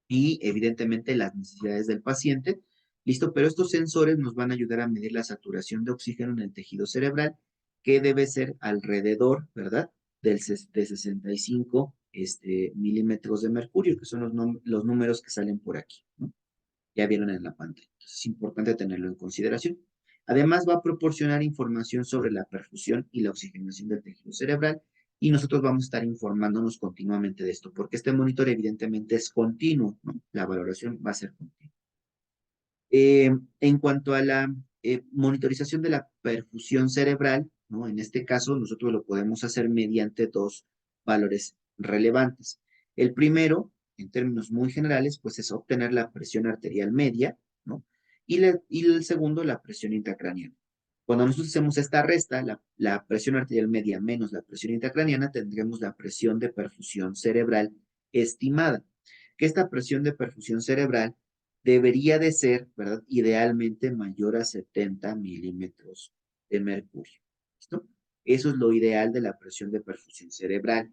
y evidentemente las necesidades del paciente. Listo, pero estos sensores nos van a ayudar a medir la saturación de oxígeno en el tejido cerebral, que debe ser alrededor, ¿verdad? De 65 milímetros de mercurio, que son los números que salen por aquí, ¿no? Ya vieron en la pantalla. Entonces es importante tenerlo en consideración. Además, va a proporcionar información sobre la perfusión y la oxigenación del tejido cerebral y nosotros vamos a estar informándonos continuamente de esto, porque este monitor evidentemente es continuo, ¿no? La valoración va a ser continua. En cuanto a la monitorización de la perfusión cerebral, ¿no? En este caso, nosotros lo podemos hacer mediante dos valores relevantes. El primero, en términos muy generales, pues es obtener la presión arterial media, ¿no? Y el segundo, la presión intracraneal. Cuando nosotros hacemos esta resta, la presión arterial media menos la presión intracraneana, tendremos la presión de perfusión cerebral estimada. Que esta presión de perfusión cerebral debería de ser, ¿verdad? Idealmente mayor a 70 milímetros de mercurio. ¿Listo? Eso es lo ideal de la presión de perfusión cerebral.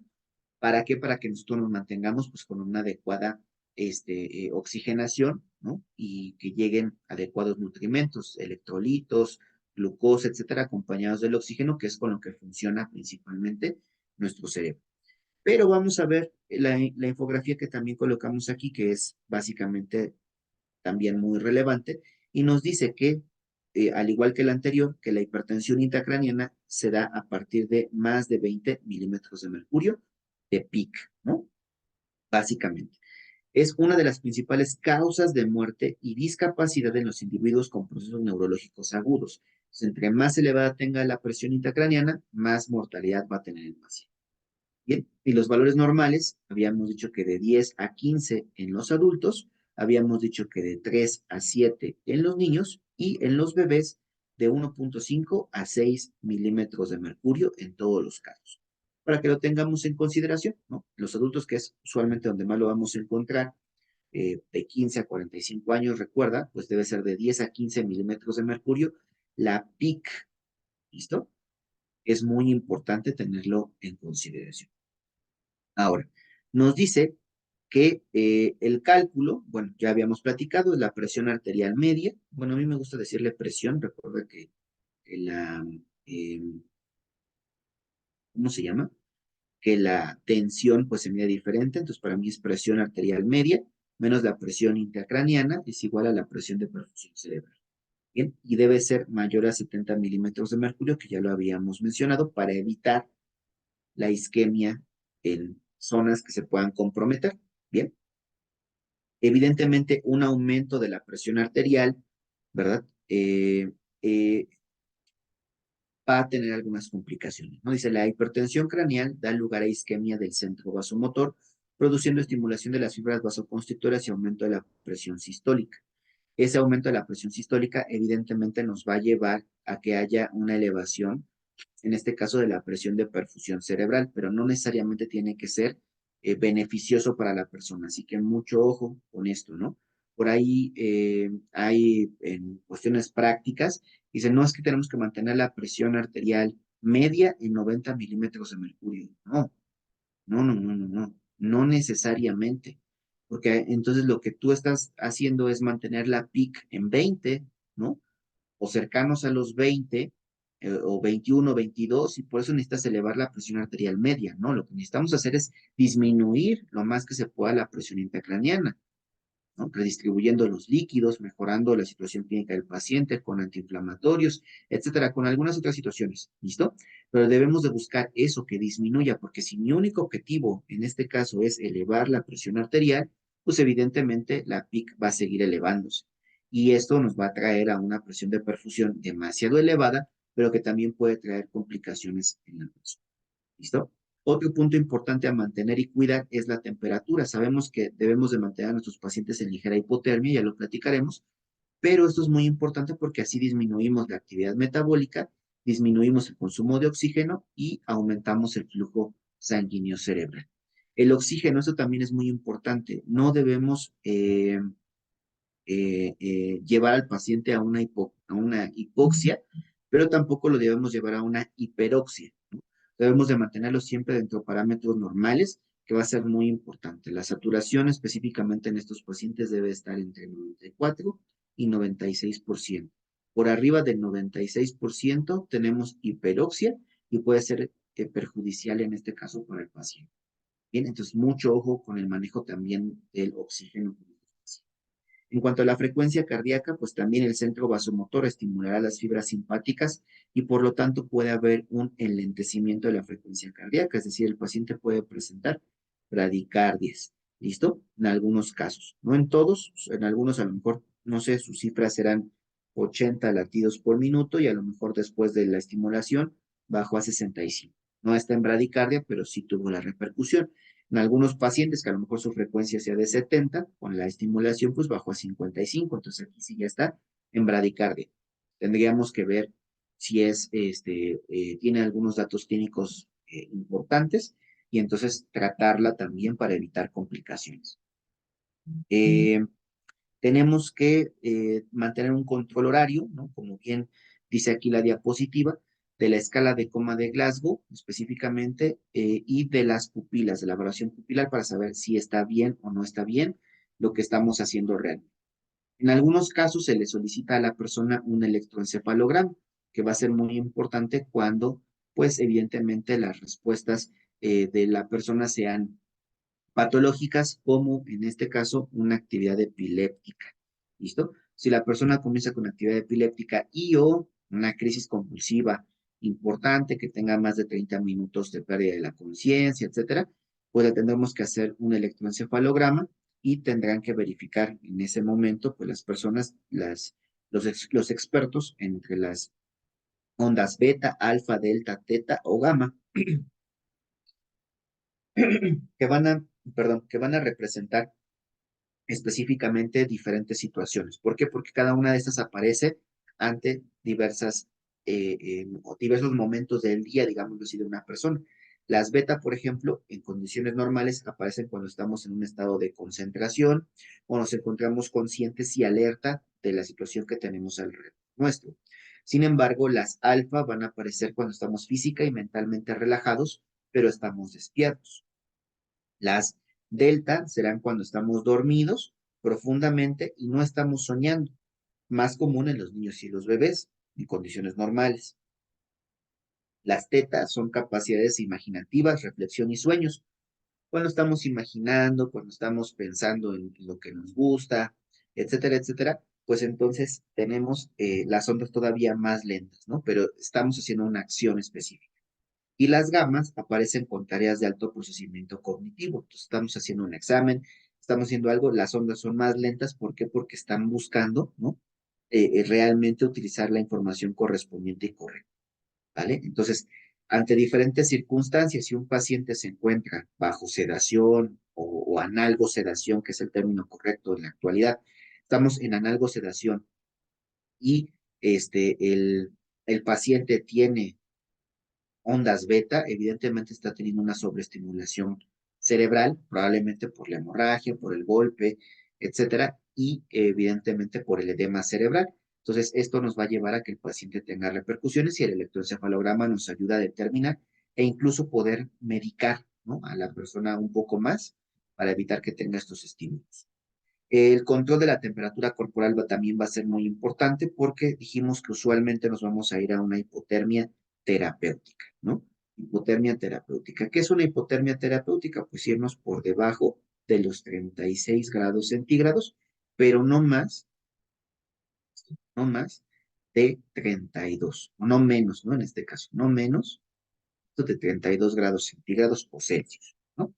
¿Para qué? Para que nosotros nos mantengamos pues con una adecuada oxigenación, ¿no? Y que lleguen adecuados nutrimentos, electrolitos, glucosa, etcétera, acompañados del oxígeno, que es con lo que funciona principalmente nuestro cerebro. Pero vamos a ver la infografía que también colocamos aquí, que es básicamente también muy relevante, y nos dice que, al igual que el anterior, que la hipertensión intracraniana se da a partir de más de 20 milímetros de mercurio de PIC, ¿no? Básicamente. Es una de las principales causas de muerte y discapacidad en los individuos con procesos neurológicos agudos. Entonces, entre más elevada tenga la presión intracraniana, más mortalidad va a tener el paciente. Bien, y los valores normales, habíamos dicho que de 10 a 15 en los adultos, habíamos dicho que de 3 a 7 en los niños y en los bebés de 1.5 a 6 milímetros de mercurio en todos los casos. Para que lo tengamos en consideración, ¿no? Los adultos, que es usualmente donde más lo vamos a encontrar, de 15 a 45 años, recuerda, pues debe ser de 10 a 15 milímetros de mercurio. La PIC, ¿listo? Es muy importante tenerlo en consideración. Ahora, nos dice que el cálculo, bueno, ya habíamos platicado, es la presión arterial media. Bueno, a mí me gusta decirle presión, recuerda que la, eh, ¿cómo se llama? Que la tensión pues se mide diferente, entonces para mí es presión arterial media menos la presión intracraniana es igual a la presión de perfusión cerebral. Bien, y debe ser mayor a 70 milímetros de mercurio, que ya lo habíamos mencionado, para evitar la isquemia en zonas que se puedan comprometer. Bien, evidentemente un aumento de la presión arterial, ¿verdad? Eh, va a tener algunas complicaciones, ¿no? Dice, la hipertensión craneal da lugar a isquemia del centro vasomotor, produciendo estimulación de las fibras vasoconstrictoras y aumento de la presión sistólica. Ese aumento de la presión sistólica evidentemente nos va a llevar a que haya una elevación en este caso de la presión de perfusión cerebral, pero no necesariamente tiene que ser beneficioso para la persona. Así que mucho ojo con esto, ¿no? Por ahí hay en cuestiones prácticas, dicen, no es que tenemos que mantener la presión arterial media en 90 milímetros de mercurio. No, no necesariamente, porque entonces lo que tú estás haciendo es mantener la peak en 20, ¿no? O cercanos a los 20, o 21, 22, y por eso necesitas elevar la presión arterial media, ¿no? Lo que necesitamos hacer es disminuir lo más que se pueda la presión intracraniana, ¿no? Redistribuyendo los líquidos, mejorando la situación clínica del paciente con antiinflamatorios, etcétera, con algunas otras situaciones, ¿listo? Pero debemos de buscar eso que disminuya, porque si mi único objetivo en este caso es elevar la presión arterial, pues evidentemente la PIC va a seguir elevándose. Y esto nos va a traer a una presión de perfusión demasiado elevada, pero que también puede traer complicaciones en la persona. ¿Listo? Otro punto importante a mantener y cuidar es la temperatura. Sabemos que debemos de mantener a nuestros pacientes en ligera hipotermia, ya lo platicaremos, pero esto es muy importante porque así disminuimos la actividad metabólica, disminuimos el consumo de oxígeno y aumentamos el flujo sanguíneo cerebral. El oxígeno, eso también es muy importante. No debemos llevar al paciente a una hipoxia, pero tampoco lo debemos llevar a una hiperoxia. Debemos de mantenerlo siempre dentro de parámetros normales, que va a ser muy importante. La saturación específicamente en estos pacientes debe estar entre 94 y 96%. Por arriba del 96% tenemos hiperoxia y puede ser perjudicial en este caso para el paciente. Bien, entonces mucho ojo con el manejo también del oxígeno. En cuanto a la frecuencia cardíaca, pues también el centro vasomotor estimulará las fibras simpáticas y por lo tanto puede haber un enlentecimiento de la frecuencia cardíaca, es decir, el paciente puede presentar bradicardias. ¿Listo? En algunos casos, no en todos, en algunos a lo mejor, no sé, sus cifras serán 80 latidos por minuto y a lo mejor después de la estimulación bajó a 65. No está en bradicardia, pero sí tuvo la repercusión. En algunos pacientes que a lo mejor su frecuencia sea de 70, con la estimulación pues bajó a 55, entonces aquí sí ya está en bradicardia. Tendríamos que ver si tiene algunos datos clínicos importantes y entonces tratarla también para evitar complicaciones. Eh, Tenemos que mantener un control horario, ¿no? Como bien dice aquí la diapositiva, de la escala de coma de Glasgow específicamente y de las pupilas, de la evaluación pupilar para saber si está bien o no está bien lo que estamos haciendo realmente. En algunos casos se le solicita a la persona un electroencefalograma, que va a ser muy importante cuando, pues evidentemente las respuestas de la persona sean patológicas como en este caso una actividad epiléptica. ¿Listo? Si la persona comienza con actividad epiléptica y o una crisis convulsiva importante que tenga más de 30 minutos de pérdida de la conciencia, etcétera, pues le tendremos que hacer un electroencefalograma y tendrán que verificar en ese momento, pues las personas, los expertos entre las ondas beta, alfa, delta, teta o gamma, que van a, perdón, que van a representar específicamente diferentes situaciones. ¿Por qué? Porque cada una de estas aparece ante o diversos momentos del día, digámoslo así, de una persona. Las beta, por ejemplo, en condiciones normales aparecen cuando estamos en un estado de concentración o nos encontramos conscientes y alerta de la situación que tenemos alrededor nuestro. Sin embargo, las alfa van a aparecer cuando estamos física y mentalmente relajados, pero estamos despiertos. Las delta serán cuando estamos dormidos profundamente y no estamos soñando, más común en los niños y los bebés en condiciones normales. Las tetas son capacidades imaginativas, reflexión y sueños. Cuando estamos imaginando, cuando estamos pensando en lo que nos gusta, etcétera, etcétera, pues entonces tenemos las ondas todavía más lentas, ¿no? Pero estamos haciendo una acción específica. Y las gamas aparecen con tareas de alto procesamiento cognitivo. Entonces, estamos haciendo un examen, estamos haciendo algo, las ondas son más lentas. ¿Por qué? Porque están buscando, ¿no? Realmente utilizar la información correspondiente y correcta, ¿vale? Entonces, ante diferentes circunstancias, si un paciente se encuentra bajo sedación o analgosedación, que es el término correcto en la actualidad, estamos en analgosedación y el paciente tiene ondas beta, evidentemente está teniendo una sobreestimulación cerebral, probablemente por la hemorragia, por el golpe, etcétera, y evidentemente por el edema cerebral. Entonces, esto nos va a llevar a que el paciente tenga repercusiones y el electroencefalograma nos ayuda a determinar e incluso poder medicar, ¿no?, a la persona un poco más para evitar que tenga estos estímulos. El control de la temperatura corporal también va a ser muy importante porque dijimos que usualmente nos vamos a ir a una hipotermia terapéutica, ¿no? Hipotermia terapéutica. ¿Qué es una hipotermia terapéutica? Pues irnos por debajo de los 36 grados centígrados, pero no más de 32, no menos, ¿no? En este caso, no menos de 32 grados centígrados o Celsius, ¿no?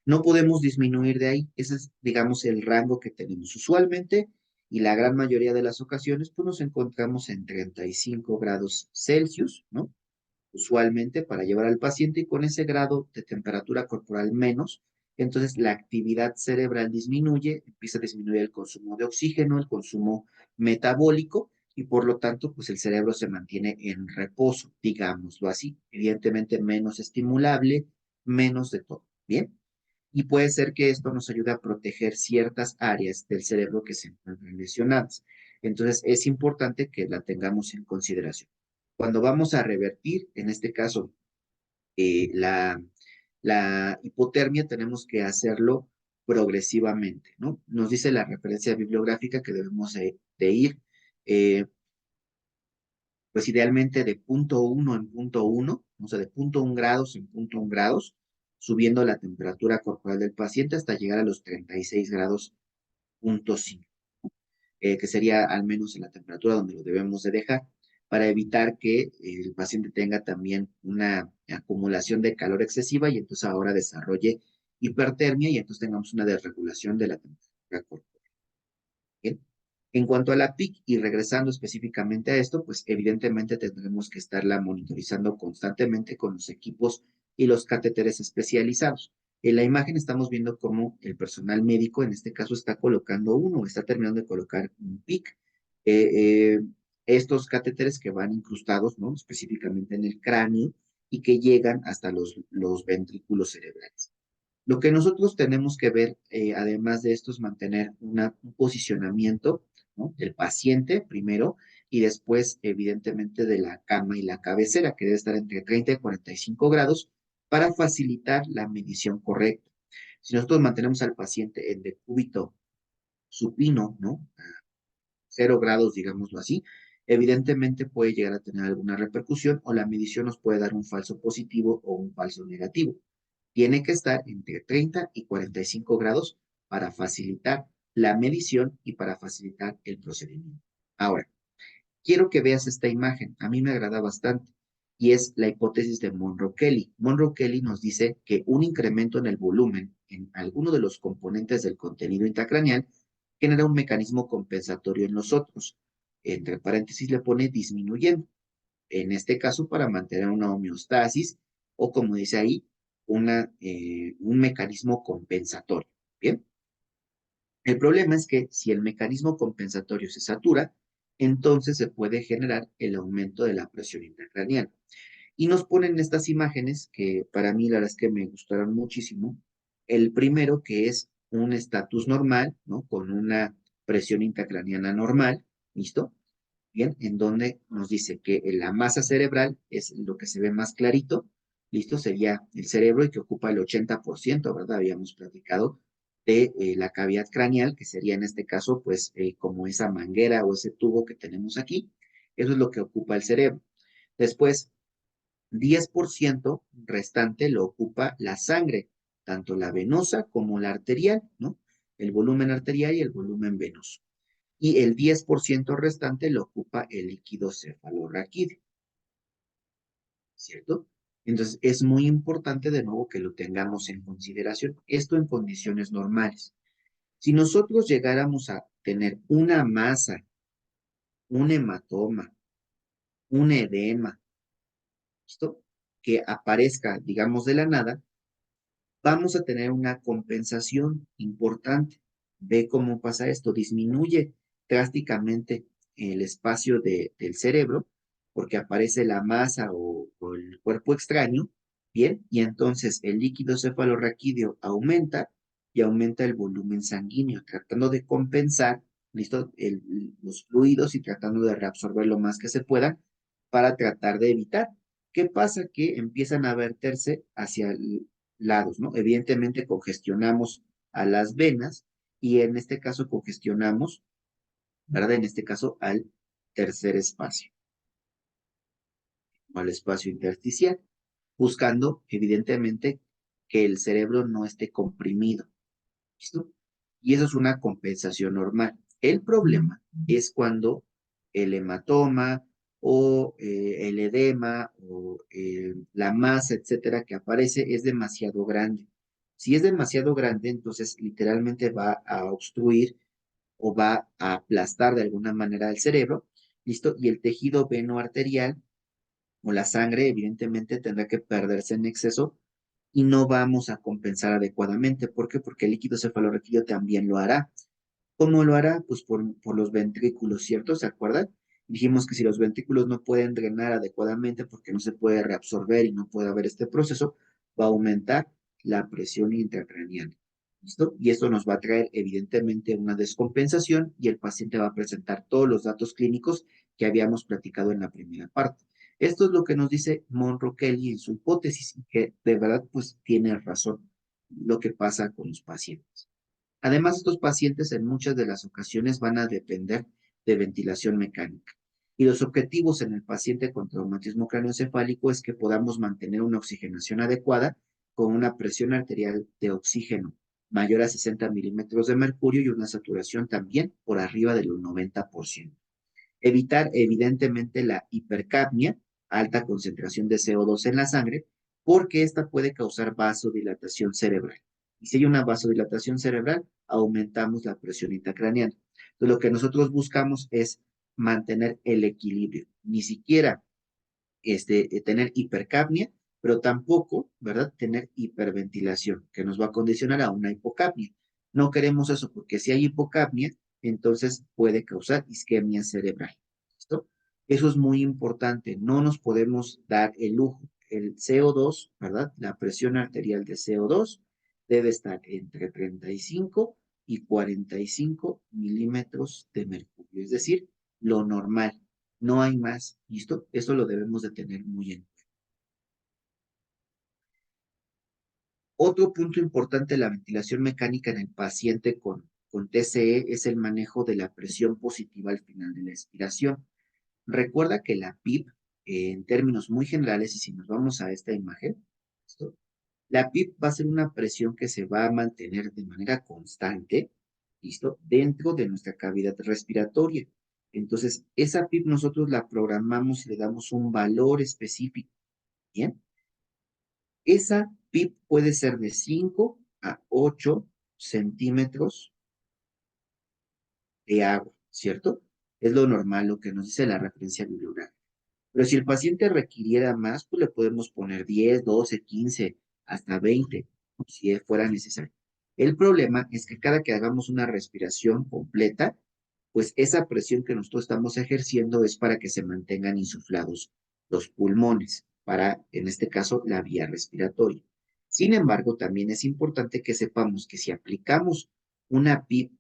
No podemos disminuir de ahí. Ese es, digamos, el rango que tenemos usualmente y la gran mayoría de las ocasiones, pues nos encontramos en 35 grados Celsius, ¿no? Usualmente para llevar al paciente y con ese grado de temperatura corporal menos, entonces la actividad cerebral disminuye, empieza a disminuir el consumo de oxígeno, el consumo metabólico y por lo tanto, pues el cerebro se mantiene en reposo, digámoslo así, evidentemente menos estimulable, menos de todo, ¿bien? Y puede ser que esto nos ayude a proteger ciertas áreas del cerebro que se encuentran lesionadas. Entonces, es importante que la tengamos en consideración. Cuando vamos a revertir, en este caso, la hipotermia, tenemos que hacerlo progresivamente, ¿no? Nos dice la referencia bibliográfica que debemos de ir, eh, pues idealmente de punto uno en punto uno, o sea, de punto 1 grados en punto 1 grados, subiendo la temperatura corporal del paciente hasta llegar a los 36 grados punto 5, que sería al menos en la temperatura donde lo debemos de dejar, para evitar que el paciente tenga también una acumulación de calor excesiva y entonces ahora desarrolle hipertermia y entonces tengamos una desregulación de la temperatura corporal. Bien. En cuanto a la PIC, y regresando específicamente a esto, pues evidentemente tendremos que estarla monitorizando constantemente con los equipos y los catéteres especializados. En la imagen estamos viendo cómo el personal médico, en este caso, está colocando uno, está terminando de colocar un PIC. Eh, eh, Estos catéteres que van incrustados, ¿no?, específicamente en el cráneo y que llegan hasta los ventrículos cerebrales. Lo que nosotros tenemos que ver, además de esto, es mantener un posicionamiento, ¿no?, del paciente primero y después, evidentemente, de la cama y la cabecera, que debe estar entre 30 y 45 grados para facilitar la medición correcta. Si nosotros mantenemos al paciente en decúbito supino, ¿no?, 0 grados, digámoslo así, evidentemente puede llegar a tener alguna repercusión o la medición nos puede dar un falso positivo o un falso negativo. Tiene que estar entre 30 y 45 grados para facilitar la medición y para facilitar el procedimiento. Ahora, quiero que veas esta imagen. A mí me agrada bastante y es la hipótesis de Monroe-Kelly. Monroe-Kelly nos dice que un incremento en el volumen en alguno de los componentes del contenido intracraneal genera un mecanismo compensatorio en los otros. Entre paréntesis le pone disminuyendo. En este caso, para mantener una homeostasis o, como dice ahí, un mecanismo compensatorio. Bien. El problema es que si el mecanismo compensatorio se satura, entonces se puede generar el aumento de la presión intracraneal. Y nos ponen estas imágenes que para mí la verdad es que me gustaron muchísimo. El primero que es un estatus normal, ¿no?, con una presión intracraneana normal, ¿listo? Bien, en donde nos dice que la masa cerebral es lo que se ve más clarito, ¿listo? Sería el cerebro y que ocupa el 80%, ¿verdad? Habíamos platicado de la cavidad craneal, que sería en este caso, pues, como esa manguera o ese tubo que tenemos aquí. Eso es lo que ocupa el cerebro. Después, 10% restante lo ocupa la sangre, tanto la venosa como la arterial, ¿no? El volumen arterial y el volumen venoso. Y el 10% restante lo ocupa el líquido cefalorraquídeo, ¿cierto? Entonces, es muy importante de nuevo que lo tengamos en consideración. Esto en condiciones normales. Si nosotros llegáramos a tener una masa, un hematoma, un edema, ¿listo?, que aparezca, digamos, de la nada, vamos a tener una compensación importante. Ve cómo pasa esto, disminuye drásticamente el espacio del cerebro porque aparece la masa o el cuerpo extraño, ¿bien? Y entonces el líquido cefalorraquídeo aumenta y aumenta el volumen sanguíneo, tratando de compensar, ¿listo? Los fluidos y tratando de reabsorber lo más que se pueda para tratar de evitar. ¿Qué pasa? Que empiezan a verterse hacia lados, ¿no? Evidentemente congestionamos a las venas y en este caso congestionamos, ¿verdad? En este caso al tercer espacio, o al espacio intersticial, buscando evidentemente que el cerebro no esté comprimido, ¿listo? Y eso es una compensación normal. El problema es cuando el hematoma o el edema o la masa, etcétera, que aparece es demasiado grande. Si es demasiado grande, entonces literalmente va a obstruir o va a aplastar de alguna manera el cerebro, ¿listo? Y el tejido venoarterial o la sangre, evidentemente, tendrá que perderse en exceso y no vamos a compensar adecuadamente. ¿Por qué? Porque el líquido cefalorraquídeo también lo hará. ¿Cómo lo hará? Pues por los ventrículos, ¿cierto? ¿Se acuerdan? Dijimos que si los ventrículos no pueden drenar adecuadamente porque no se puede reabsorber y no puede haber este proceso, va a aumentar la presión intracraneal. ¿Listo? Y esto nos va a traer evidentemente una descompensación y el paciente va a presentar todos los datos clínicos que habíamos platicado en la primera parte. Esto es lo que nos dice Monroe Kelly en su hipótesis y que de verdad pues tiene razón lo que pasa con los pacientes. Además, estos pacientes en muchas de las ocasiones van a depender de ventilación mecánica. Y los objetivos en el paciente con traumatismo craneoencefálico es que podamos mantener una oxigenación adecuada con una presión arterial de oxígeno mayor a 60 milímetros de mercurio y una saturación también por arriba del 90%. Evitar evidentemente la hipercapnia, alta concentración de CO2 en la sangre, porque esta puede causar vasodilatación cerebral. Y si hay una vasodilatación cerebral, aumentamos la presión intracraneal. Entonces, lo que nosotros buscamos es mantener el equilibrio, ni siquiera tener hipercapnia, pero tampoco, ¿verdad?, tener hiperventilación, que nos va a condicionar a una hipocapnia. No queremos eso, porque si hay hipocapnia, entonces puede causar isquemia cerebral. ¿Listo? Eso es muy importante. No nos podemos dar el lujo. El CO2, ¿verdad? La presión arterial de CO2 debe estar entre 35 y 45 milímetros de mercurio, es decir, lo normal. No hay más, ¿listo? Eso lo debemos de tener muy en cuenta. Otro punto importante de la ventilación mecánica en el paciente con TCE es el manejo de la presión positiva al final de la expiración. Recuerda que la PIP, en términos muy generales, y si nos vamos a esta imagen, ¿listo? La PIP va a ser una presión que se va a mantener de manera constante, ¿listo? Dentro de nuestra cavidad respiratoria. Entonces, esa PIP nosotros la programamos y le damos un valor específico, ¿bien? Esa PIP puede ser de 5 a 8 centímetros de agua, ¿cierto? Es lo normal, lo que nos dice la referencia bibliográfica. Pero si el paciente requiriera más, pues le podemos poner 10, 12, 15, hasta 20, si fuera necesario. El problema es que cada que hagamos una respiración completa, pues esa presión que nosotros estamos ejerciendo es para que se mantengan insuflados los pulmones, para, en este caso, la vía respiratoria. Sin embargo, también es importante que sepamos que si aplicamos una PIP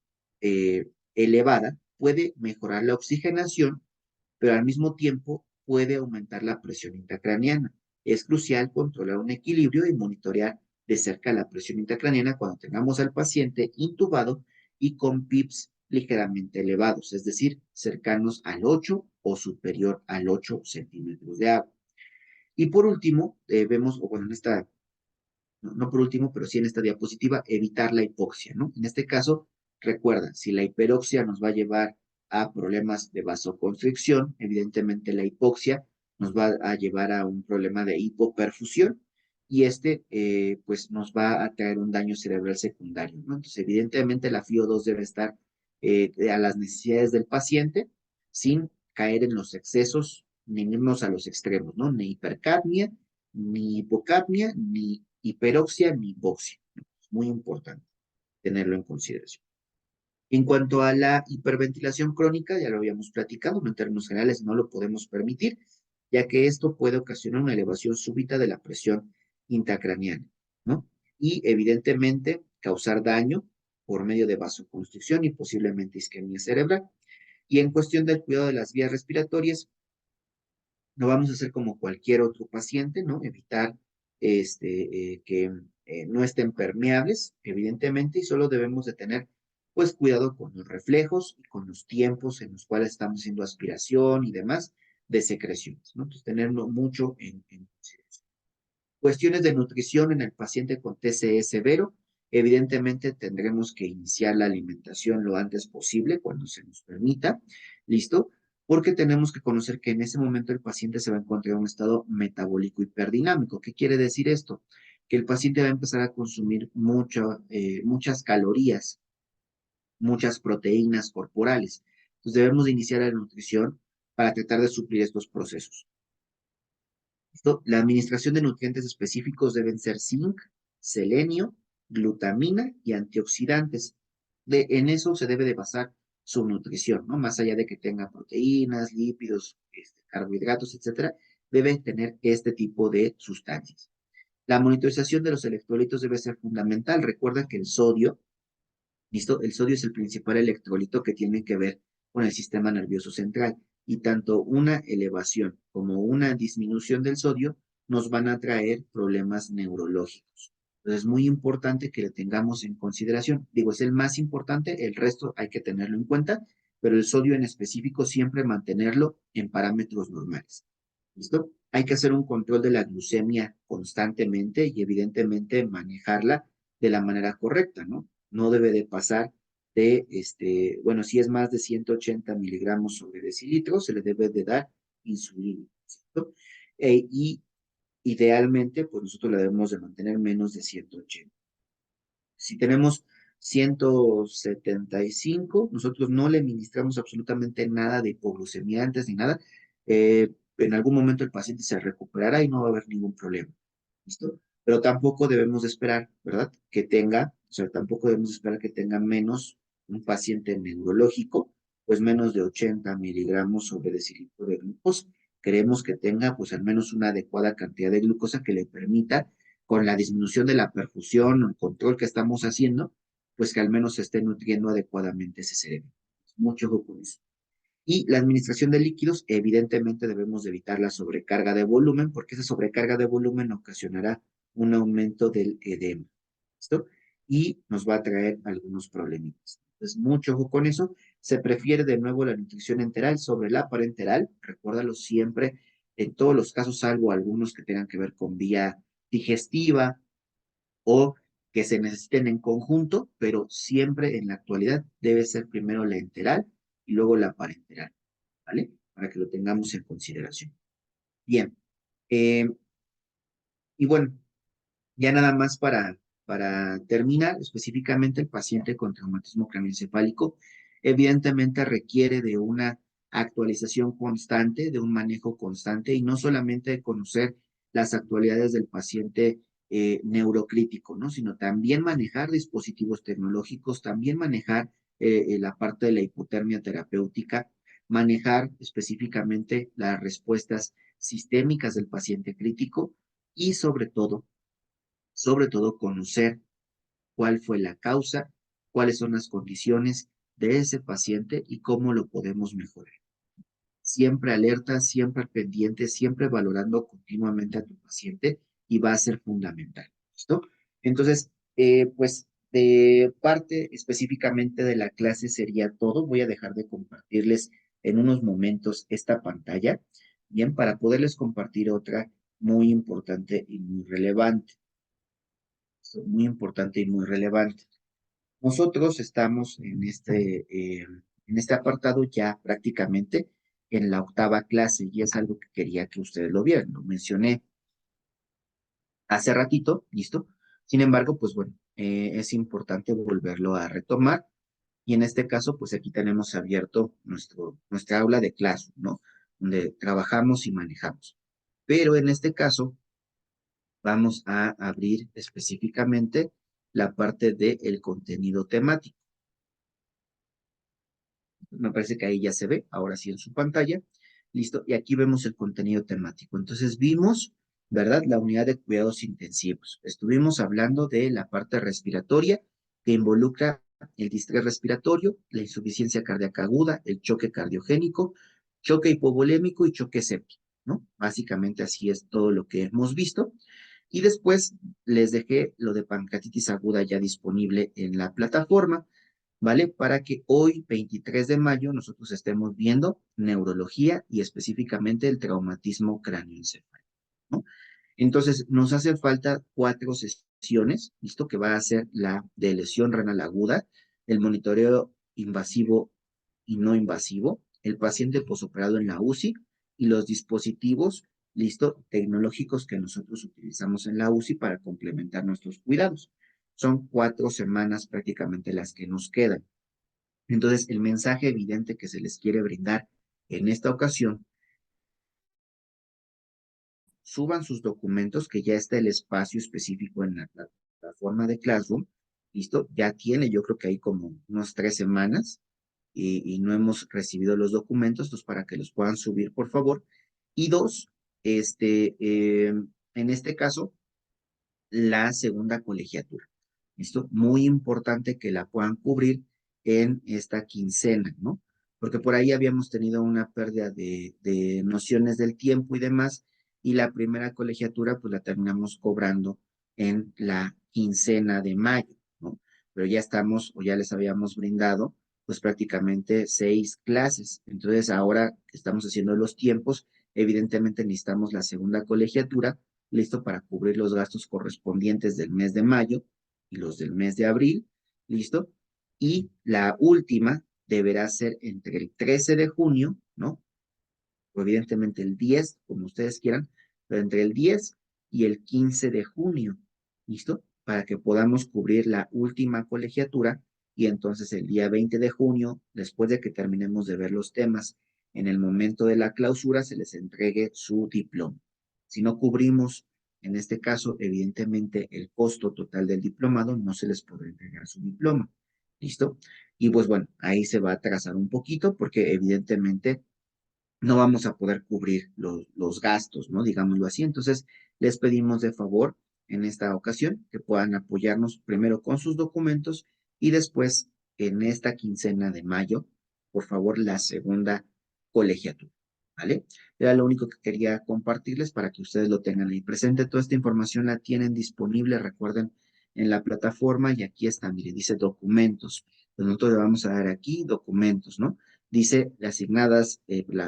elevada, puede mejorar la oxigenación, pero al mismo tiempo puede aumentar la presión intracraneana. Es crucial controlar un equilibrio y monitorear de cerca la presión intracraneana cuando tengamos al paciente intubado y con PIPs ligeramente elevados, es decir, cercanos al 8 o superior al 8 centímetros de agua. Y por último, vemos, o bueno, en esta, no por último, pero sí en esta diapositiva, evitar la hipoxia, ¿no? En este caso, recuerda, si la hiperoxia nos va a llevar a problemas de vasoconstricción, evidentemente la hipoxia nos va a llevar a un problema de hipoperfusión y pues nos va a traer un daño cerebral secundario, ¿no? Entonces, evidentemente la FiO2 debe estar a las necesidades del paciente sin caer en los excesos ni irnos a los extremos, ¿no? Ni hipercapnia, ni hipocapnia, ni hiperoxia, ni hipoxia. Es muy importante tenerlo en consideración. En cuanto a la hiperventilación crónica, ya lo habíamos platicado, en términos generales no lo podemos permitir, ya que esto puede ocasionar una elevación súbita de la presión intracraneal, ¿no? Y evidentemente causar daño por medio de vasoconstricción y posiblemente isquemia cerebral. Y en cuestión del cuidado de las vías respiratorias, no vamos a hacer como cualquier otro paciente, ¿no? Evitar que no estén permeables, evidentemente, y solo debemos de tener, pues, cuidado con los reflejos y con los tiempos en los cuales estamos haciendo aspiración y demás de secreciones, ¿no? Entonces, tenerlo mucho en consideración. Cuestiones de nutrición en el paciente con TCE severo. Evidentemente tendremos que iniciar la alimentación lo antes posible, cuando se nos permita, ¿listo? Porque tenemos que conocer que en ese momento el paciente se va a encontrar en un estado metabólico hiperdinámico. ¿Qué quiere decir esto? Que el paciente va a empezar a consumir muchas calorías, muchas proteínas corporales. Entonces debemos de iniciar la nutrición para tratar de suplir estos procesos. La administración de nutrientes específicos deben ser zinc, selenio, glutamina y antioxidantes. En eso se debe de basar su nutrición, ¿no? Más allá de que tenga proteínas, lípidos, carbohidratos, etcétera, debe tener este tipo de sustancias. La monitorización de los electrolitos debe ser fundamental. Recuerda que el sodio, ¿listo? El sodio es el principal electrolito que tiene que ver con el sistema nervioso central y tanto una elevación como una disminución del sodio nos van a traer problemas neurológicos. Entonces es muy importante que lo tengamos en consideración. Digo, es el más importante, el resto hay que tenerlo en cuenta, pero el sodio en específico siempre mantenerlo en parámetros normales. ¿Listo? Hay que hacer un control de la glucemia constantemente y evidentemente manejarla de la manera correcta, ¿no? No debe de pasar de, bueno, si es más de 180 miligramos sobre decilitro, se le debe de dar insulina, ¿cierto? Y idealmente, pues nosotros la debemos de mantener menos de 180. Si tenemos 175, nosotros no le ministramos absolutamente nada de hipoglucemia antes ni nada. En algún momento el paciente se recuperará y no va a haber ningún problema. ¿Listo? Pero tampoco debemos esperar, ¿verdad? Que tenga, o sea, tampoco debemos esperar que tenga menos un paciente neurológico, pues menos de 80 miligramos sobre decilitro de glucosa. Queremos que tenga, pues al menos una adecuada cantidad de glucosa que le permita, con la disminución de la perfusión o el control que estamos haciendo, pues que al menos se esté nutriendo adecuadamente ese cerebro. Mucho ojo con eso. Y la administración de líquidos, evidentemente debemos de evitar la sobrecarga de volumen, porque esa sobrecarga de volumen ocasionará un aumento del edema. ¿Listo? Y nos va a traer algunos problemitas. Entonces, mucho ojo con eso. Se prefiere de nuevo la nutrición enteral sobre la parenteral. Recuérdalo siempre, en todos los casos, salvo algunos que tengan que ver con vía digestiva o que se necesiten en conjunto, pero siempre en la actualidad debe ser primero la enteral y luego la parenteral. ¿Vale? Para que lo tengamos en consideración. Bien. eh, y bueno, ya nada más para terminar, específicamente el paciente con traumatismo craneoencefálico, evidentemente requiere de una actualización constante, de un manejo constante y no solamente de conocer las actualidades del paciente neurocrítico, ¿no? Sino también manejar dispositivos tecnológicos, también manejar la parte de la hipotermia terapéutica, manejar específicamente las respuestas sistémicas del paciente crítico y sobre todo conocer cuál fue la causa, cuáles son las condiciones de ese paciente y cómo lo podemos mejorar. Siempre alerta, siempre pendiente, siempre valorando continuamente a tu paciente y va a ser fundamental. ¿Listo? Entonces, pues de parte específicamente de la clase sería todo. Voy a dejar de compartirles en unos momentos esta pantalla, bien, para poderles compartir otra muy importante y muy relevante. Muy importante y muy relevante. Nosotros estamos en este apartado ya prácticamente en la octava clase y es algo que quería que ustedes lo vieran. Lo mencioné hace ratito, ¿listo? Sin embargo, pues bueno, es importante volverlo a retomar y en este caso, pues aquí tenemos abierto nuestra aula de clase, ¿no? Donde trabajamos y manejamos. Pero en este caso, vamos a abrir específicamente la parte del contenido temático. Me parece que ahí ya se ve, ahora sí en su pantalla. ¿listo? Y aquí vemos el contenido temático. Entonces vimos, ¿verdad? La unidad de cuidados intensivos. Estuvimos hablando de la parte respiratoria que involucra el distrés respiratorio, la insuficiencia cardíaca aguda, el choque cardiogénico, choque hipovolémico y choque séptico, ¿no? Básicamente así es todo lo que hemos visto. Y después les dejé lo de pancreatitis aguda ya disponible en la plataforma, ¿vale? Para que hoy, 23 de mayo, nosotros estemos viendo neurología y específicamente el traumatismo cráneoencefálico, ¿no? Entonces, nos hacen falta 4 sesiones, ¿listo? Que va a ser la de lesión renal aguda, el monitoreo invasivo y no invasivo, el paciente posoperado en la UCI y los dispositivos, ¿listo? Tecnológicos que nosotros utilizamos en la UCI para complementar nuestros cuidados. Son 4 semanas prácticamente las que nos quedan. Entonces, el mensaje evidente que se les quiere brindar en esta ocasión, suban sus documentos, que ya está el espacio específico en la plataforma de Classroom, ¿listo? Ya tiene, yo creo que hay como unos 3 semanas y no hemos recibido los documentos, entonces para que los puedan subir, por favor. Y dos, en este caso, la segunda colegiatura. ¿Listo? Muy importante que la puedan cubrir en esta quincena, ¿no? Porque por ahí habíamos tenido una pérdida de nociones del tiempo y demás, y la primera colegiatura pues la terminamos cobrando en la quincena de mayo, ¿no? Pero ya estamos, o ya les habíamos brindado, pues prácticamente 6 clases. Entonces ahora que estamos haciendo los tiempos, evidentemente necesitamos la segunda colegiatura, listo para cubrir los gastos correspondientes del mes de mayo y los del mes de abril, ¿listo? Y la última deberá ser entre el 13 de junio, ¿no? O evidentemente el 10, como ustedes quieran, pero entre el 10 y el 15 de junio, ¿listo? Para que podamos cubrir la última colegiatura y entonces el día 20 de junio, después de que terminemos de ver los temas, en el momento de la clausura se les entregue su diploma. Si no cubrimos, en este caso, evidentemente el costo total del diplomado, no se les podrá entregar su diploma. ¿Listo? Y pues bueno, ahí se va a trazar un poquito porque evidentemente no vamos a poder cubrir los gastos, ¿no? Digámoslo así. Entonces, les pedimos de favor en esta ocasión que puedan apoyarnos primero con sus documentos y después en esta quincena de mayo, por favor, la segunda colegiatura, ¿vale? Era lo único que quería compartirles para que ustedes lo tengan ahí presente. Toda esta información la tienen disponible, recuerden, en la plataforma y aquí está, mire, dice documentos. Pues nosotros le vamos a dar aquí documentos, ¿no? Dice asignadas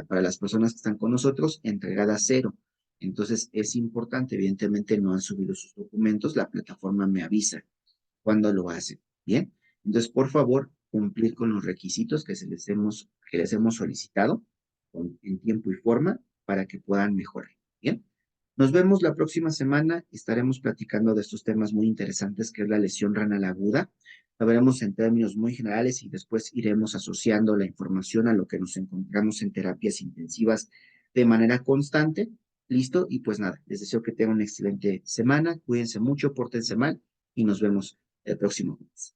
para las personas que están con nosotros, entregada 0. Entonces es importante, evidentemente no han subido sus documentos, la plataforma me avisa cuando lo hace. Bien, entonces por favor cumplir con los requisitos que les hemos solicitado en tiempo y forma para que puedan mejorar. Bien, nos vemos la próxima semana. Estaremos platicando de estos temas muy interesantes que es la lesión renal aguda. Lo veremos en términos muy generales y después iremos asociando la información a lo que nos encontramos en terapias intensivas de manera constante. ¿Listo? Y pues nada, les deseo que tengan una excelente semana. Cuídense mucho, pórtense mal y nos vemos el próximo mes.